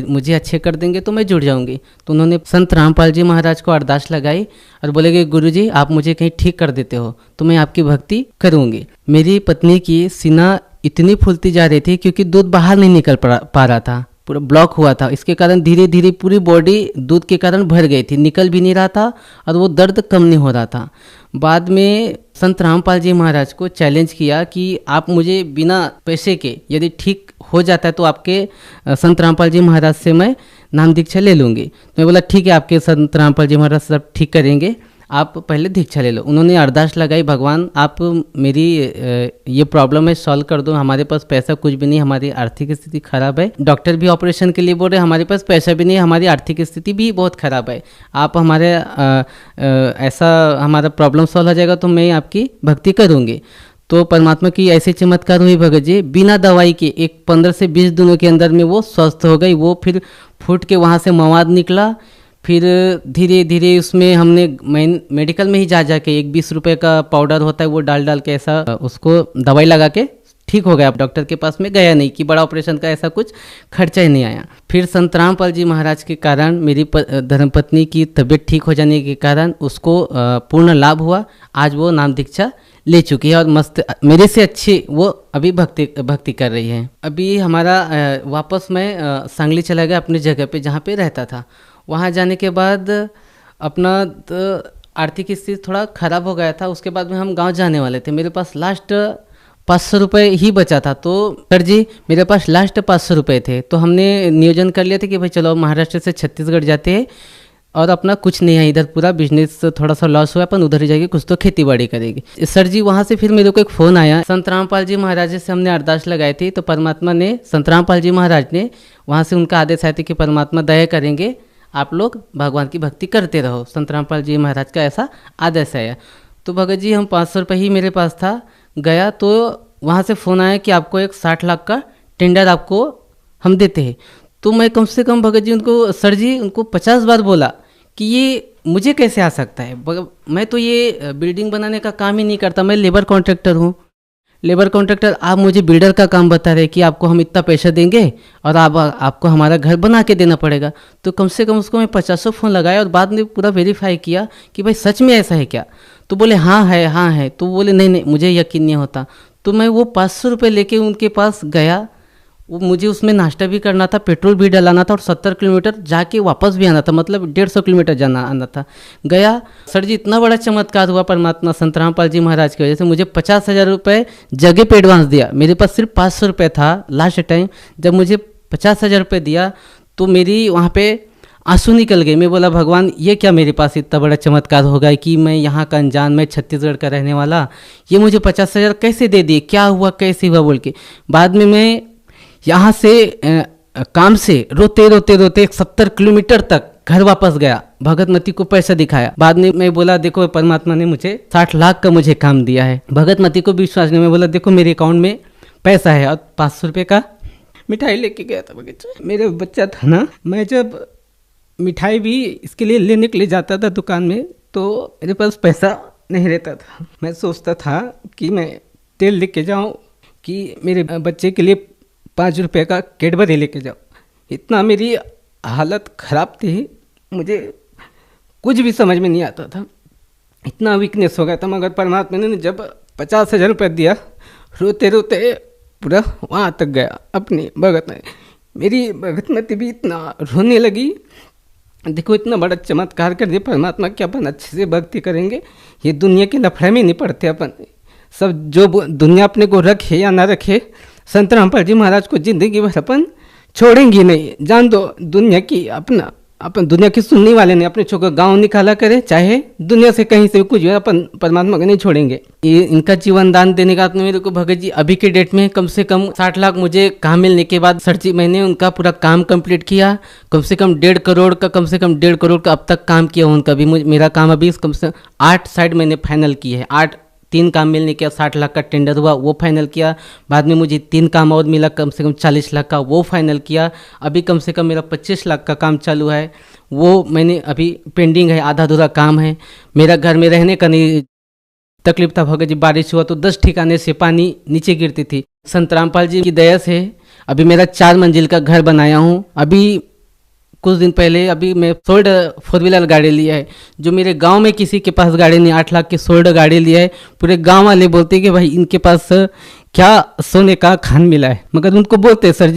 मुझे अच्छे कर देंगे तो मैं जुड़ जाऊंगी। तो उन्होंने संत रामपाल जी महाराज को अरदास लगाई और बोले कि गुरुजी आप मुझे कहीं ठीक कर देते हो तो मैं आपकी भक्ति करूंगी। मेरी पत्नी की सीना इतनी फूलती जा रही थी क्योंकि दूध बाहर नहीं निकल पा रहा था, पूरा ब्लॉक हुआ था। इसके कारण धीरे धीरे पूरी बॉडी दूध के कारण भर गई थी, निकल भी नहीं रहा था और वो दर्द कम नहीं हो रहा था। बाद में संत रामपाल जी महाराज को चैलेंज किया कि आप मुझे बिना पैसे के यदि ठीक हो जाता है तो आपके संत रामपाल जी महाराज से मैं नाम दीक्षा ले लूँगी। तो मैं बोला ठीक है, आपके संत रामपाल जी महाराज सब ठीक करेंगे, आप पहले दीक्षा ले लो। उन्होंने अरदास लगाई, भगवान आप मेरी ये प्रॉब्लम है सॉल्व कर दो, हमारे पास पैसा कुछ भी नहीं, हमारी आर्थिक स्थिति खराब है, डॉक्टर भी ऑपरेशन के लिए बोल रहे हैं, हमारे पास पैसा भी नहीं है, हमारी आर्थिक स्थिति भी बहुत खराब है, आप हमारे ऐसा हमारा प्रॉब्लम सॉल्व हो जाएगा तो मैं आपकी भक्ति करूँगी। तो परमात्मा की ऐसे चमत्कार हुई भगत जी, बिना दवाई के एक 15 से 20 दिनों के अंदर में वो स्वस्थ हो गई। वो फिर फूट के वहाँ से मवाद निकला, फिर धीरे धीरे उसमें हमने मेडिकल में ही जा के एक 20 रुपये का पाउडर होता है वो डाल के ऐसा उसको दवाई लगा के ठीक हो गया। अब डॉक्टर के पास में गया नहीं कि बड़ा ऑपरेशन का ऐसा कुछ खर्चा ही नहीं आया। फिर संत रामपाल जी महाराज के कारण मेरी धर्मपत्नी की तबीयत ठीक हो जाने के कारण उसको पूर्ण लाभ हुआ। आज वो नाम दीक्षा ले चुकी है और मस्त मेरे से अच्छी वो अभी भक्ति कर रही है। अभी हमारा वापस मैं सांगली चला गया अपनी जगह पे जहाँ पे रहता था। वहाँ जाने के बाद अपना आर्थिक स्थिति थोड़ा ख़राब हो गया था। उसके बाद में हम गांव जाने वाले थे, मेरे पास लास्ट 500 रुपये ही बचा था। तो सर जी मेरे पास लास्ट 500 रुपये थे, तो हमने नियोजन कर लिया था कि भाई चलो महाराष्ट्र से छत्तीसगढ़ जाते हैं और अपना कुछ नहीं है, इधर पूरा बिजनेस थोड़ा सा लॉस हुआ, अपन उधर ही जाके कुछ तो खेती बाड़ी करेगी। सर जी वहाँ से फिर मेरे को एक फ़ोन आया, संत रामपाल जी महाराज से हमने अरदास लगाई थी, तो परमात्मा ने संत रामपाल जी महाराज ने वहाँ से उनका आदेश आया था कि परमात्मा दया करेंगे, आप लोग भगवान की भक्ति करते रहो। संत रामपाल जी महाराज का ऐसा आदेश आया। तो भगत जी हम 500 रुपये ही मेरे पास था, गया तो वहाँ से फ़ोन आया कि आपको एक 60 लाख का टेंडर आपको हम देते हैं। तो मैं कम से कम भगत जी उनको सर जी उनको 50 बार बोला कि ये मुझे कैसे आ सकता है, मैं तो ये बिल्डिंग बनाने का काम ही नहीं करता, मैं लेबर कॉन्ट्रैक्टर हूँ। लेबर कॉन्ट्रैक्टर, आप मुझे बिल्डर का काम बता रहे कि आपको हम इतना पैसा देंगे और आपको हमारा घर बना के देना पड़ेगा। तो कम से कम उसको मैं 50 फ़ोन लगाया और बाद में पूरा वेरीफाई किया कि भाई सच में ऐसा है क्या। तो बोले हाँ है। तो बोले नहीं मुझे यकीन नहीं होता। तो मैं वो 500 रुपये लेके उनके पास गया। वो मुझे उसमें नाश्ता भी करना था, पेट्रोल भी डलाना था और 70 किलोमीटर जाके वापस भी आना था, मतलब 150 किलोमीटर जाना आना था। गया, सर जी इतना बड़ा चमत्कार हुआ परमात्मा संत रामपाल जी महाराज की वजह से। मुझे 50,000 रुपये जगह पे एडवांस दिया। मेरे पास सिर्फ 500 रुपये था लास्ट टाइम। जब मुझे 50,000 रुपये दिया तो मेरी वहाँ पे आंसू निकल गए। मैं बोला भगवान ये क्या मेरे पास इतना बड़ा चमत्कार हो गया कि मैं यहाँ का अनजान, मैं छत्तीसगढ़ का रहने वाला, ये मुझे 50,000 कैसे दे दिए, क्या हुआ कैसे हुआ बोल के। बाद में मैं यहाँ से काम से रोते 70 किलोमीटर तक घर वापस गया, भगतमती को पैसा दिखाया। बाद में मैं बोला देखो परमात्मा ने मुझे 60 लाख का मुझे काम दिया है। भगतमती को विश्वास नहीं। मैं बोला देखो मेरे अकाउंट में पैसा है और 500 रुपये का मिठाई लेके गया था बगीचा। मेरे बच्चा था ना, मैं जब मिठाई भी इसके लिए लेने के लिए जाता था दुकान में तो मेरे पास पैसा नहीं रहता था। मैं सोचता था कि मैं तेल लेके जाऊं कि मेरे बच्चे के लिए 5 रुपये का कैडबरी लेके जाऊं। इतना मेरी हालत ख़राब थी, मुझे कुछ भी समझ में नहीं आता था, इतना वीकनेस हो गया था। मगर परमात्मा ने जब 50,000 रुपये दिया, रोते रोते पूरा वहाँ तक गया अपनी भगत में। मेरी भगत में भी इतना रोने लगी, देखो इतना बड़ा चमत्कार कर दिया परमात्मा कि अपन अच्छे से भक्ति करेंगे, ये दुनिया के लफड़े में नहीं पड़ते अपन। सब जो दुनिया अपने को रखे या ना रखे, संत रामपाल जी महाराज को जिंदगी भर अपन छोड़ेंगे नहीं। जान दो दुनिया की, अपना अपन दुनिया की सुनने वाले नहीं, अपने छोकर गांव निकाला करे, चाहे दुनिया से कहीं से कुछ हो, अपन परमात्मा को नहीं छोड़ेंगे। ये इनका जीवन दान देने का मेरे को भगत जी अभी के डेट में कम से कम 60 लाख मुझे काम मिलने के बाद सर जी मैंने उनका पूरा काम कंप्लीट किया। कम से कम 1.5 करोड़ का अब तक काम किया उनका भी। मेरा काम अभी कम से 8 साइड मैंने फाइनल की है। 3 काम मिलने के 60 लाख का टेंडर हुआ, वो फाइनल किया। बाद में मुझे 3 काम और मिला कम से कम 40 लाख का, वो फाइनल किया। अभी कम से कम मेरा 25 लाख का काम चालू है, वो मैंने अभी पेंडिंग है, आधा अधूरा काम है। मेरा घर में रहने का नहीं तकलीफ था भगत जी, बारिश हुआ तो 10 ठिकाने से पानी नीचे गिरती थी। संत रामपाल जी की दया से अभी मेरा 4 मंजिल का घर बनाया हूँ। अभी कुछ दिन पहले अभी मैं सोल्ड 4 व्हीलर गाड़ी लिया है, जो मेरे गांव में किसी के पास गाड़ी नहीं। 8 लाख की सोल्ड गाड़ी लिया है। पूरे गांव वाले बोलते हैं कि भाई इनके पास क्या सोने का खान मिला है। मगर उनको बोलते सर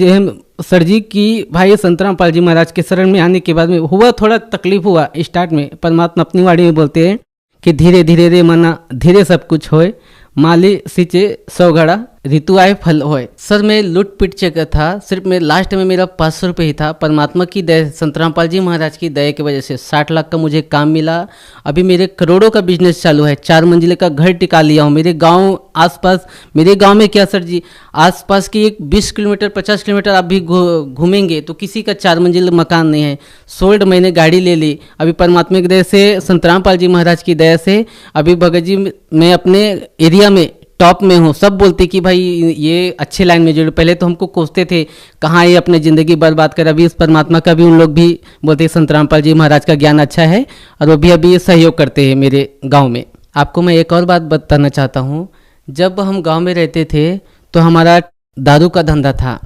जी कि भाई संत रामपाल जी महाराज के शरण में आने के बाद में हुआ थोड़ा तकलीफ हुआ स्टार्ट में। परमात्मा अपनी वाणी में बोलते हैं कि धीरे धीरे रे मना धीरे सब कुछ होए, माली सिंचे 100 घड़ा ऋतु आए फल होए। सर मैं लूट पिट चुका था, सिर्फ मैं लास्ट में मेरा 500 रुपये ही था। परमात्मा की दया, संत रामपाल जी महाराज की दया की वजह से 60 लाख का मुझे काम मिला। अभी मेरे करोड़ों का बिजनेस चालू है। 4 मंजिले का घर टिका लिया हूँ। मेरे गांव आसपास, मेरे गांव में क्या सर जी, आसपास की एक 20 किलोमीटर 50 किलोमीटर आप भी घूमेंगे तो किसी का 4 मंजिल मकान नहीं है। सोल्ड मैंने गाड़ी ले ली। अभी परमात्मा की दया से, संत रामपाल जी महाराज की दया से अभी भगत जी मैं अपने एरिया में टॉप में हूँ। सब बोलते कि भाई ये अच्छे लाइन में जुड़े। पहले तो हमको कोसते थे कहाँ ये अपने ज़िंदगी बर्बाद कर। अभी इस परमात्मा का भी उन लोग भी बोलते संत रामपाल जी महाराज का ज्ञान अच्छा है और वो भी अभी सहयोग करते हैं मेरे गांव में। आपको मैं एक और बात बताना चाहता हूँ। जब हम गांव में रहते थे तो हमारा दारू का धंधा था,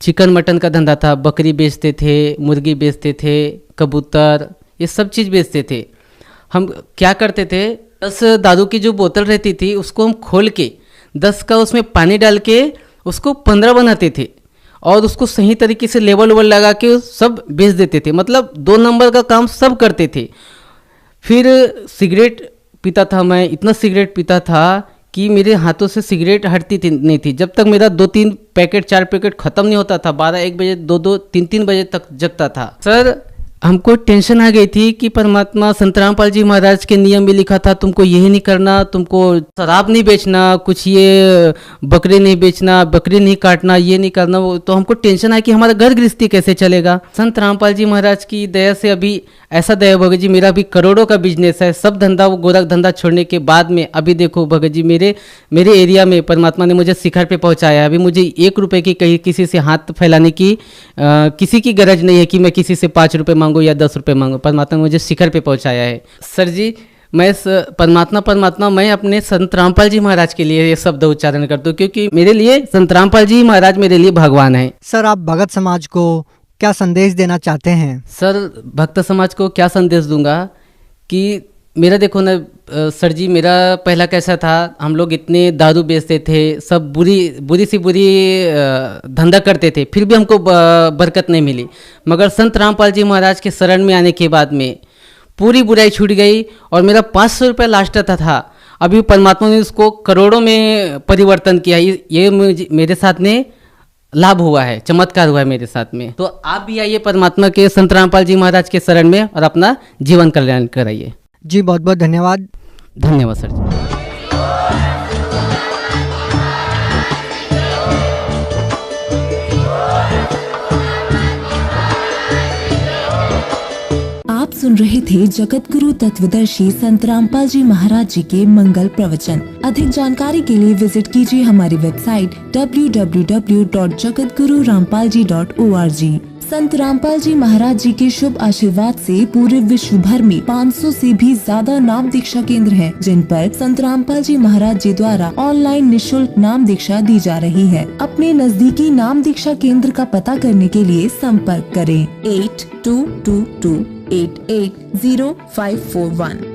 चिकन मटन का धंधा था, बकरी बेचते थे, मुर्गी बेचते थे, कबूतर, ये सब चीज़ बेचते थे। हम क्या करते थे, 10 दारू की जो बोतल रहती थी उसको हम खोल के 10 का उसमें पानी डाल के उसको 15 बनाते थे और उसको सही तरीके से लेवल लगा के सब बेच देते थे। मतलब 2 नंबर का काम सब करते थे। फिर सिगरेट पीता था मैं, इतना सिगरेट पीता था कि मेरे हाथों से सिगरेट हटती नहीं थी। जब तक मेरा 2-3 पैकेट 4 पैकेट ख़त्म नहीं होता था, 12-1 बजे 2-2 3-3 बजे तक जगता था। सर हमको टेंशन आ गई थी कि परमात्मा संत रामपाल जी महाराज के नियम में लिखा था तुमको यही नहीं करना, तुमको शराब नहीं बेचना, कुछ ये बकरी नहीं बेचना, बकरी नहीं काटना, ये नहीं करना। वो तो हमको टेंशन आया कि हमारा घर गृहस्थी कैसे चलेगा। संत रामपाल जी महाराज की दया से अभी ऐसा दया भगत जी, मेरा भी करोड़ों का बिजनेस है। सब धंधा वो गोरख धंधा छोड़ने के बाद में अभी देखो भगत जी मेरे एरिया में परमात्मा ने मुझे शिखर पे पहुंचाया। अभी मुझे 1 रुपए की कहीं किसी से हाथ फैलाने की किसी की गरज नहीं है कि मैं किसी से 5 रुपये मांगू या 10 रुपये मांगू। परमात्मा ने मुझे शिखर पे पहुंचाया है। सर जी मैं परमात्मा मैं अपने संत रामपाल जी महाराज के लिए ये शब्द उच्चारण करता हूँ, क्योंकि मेरे लिए संत रामपाल जी महाराज मेरे लिए भगवान है। सर आप भगत समाज को क्या संदेश देना चाहते हैं? सर भक्त समाज को क्या संदेश दूंगा कि मेरा देखो ना सर जी, मेरा पहला कैसा था, हम लोग इतने दारू बेचते थे, सब बुरी सी बुरी धंधा करते थे, फिर भी हमको बरकत नहीं मिली। मगर संत रामपाल जी महाराज के शरण में आने के बाद में पूरी बुराई छूट गई और मेरा 500 रुपये लास्ट था। अभी परमात्मा ने उसको करोड़ों में परिवर्तन किया। ये मेरे साथ में लाभ हुआ है, चमत्कार हुआ है मेरे साथ में। तो आप भी आइए परमात्मा के संत रामपाल जी महाराज के शरण में और अपना जीवन कल्याण कराइए। जी बहुत बहुत धन्यवाद। धन्यवाद सर जी। आप सुन रहे थे जगत गुरु तत्वदर्शी संत रामपाल जी महाराज जी के मंगल प्रवचन। अधिक जानकारी के लिए विजिट कीजिए हमारी वेबसाइट www.jagatgururampalji.org। संत रामपाल जी महाराज जी के शुभ आशीर्वाद से पूरे विश्व भर में 500 से भी ज्यादा नाम दीक्षा केंद्र हैं, जिन पर संत रामपाल जी महाराज जी द्वारा ऑनलाइन निशुल्क नाम दीक्षा दी जा रही है। अपने नजदीकी नाम दीक्षा केंद्र का पता करने के लिए संपर्क करें 8222880541।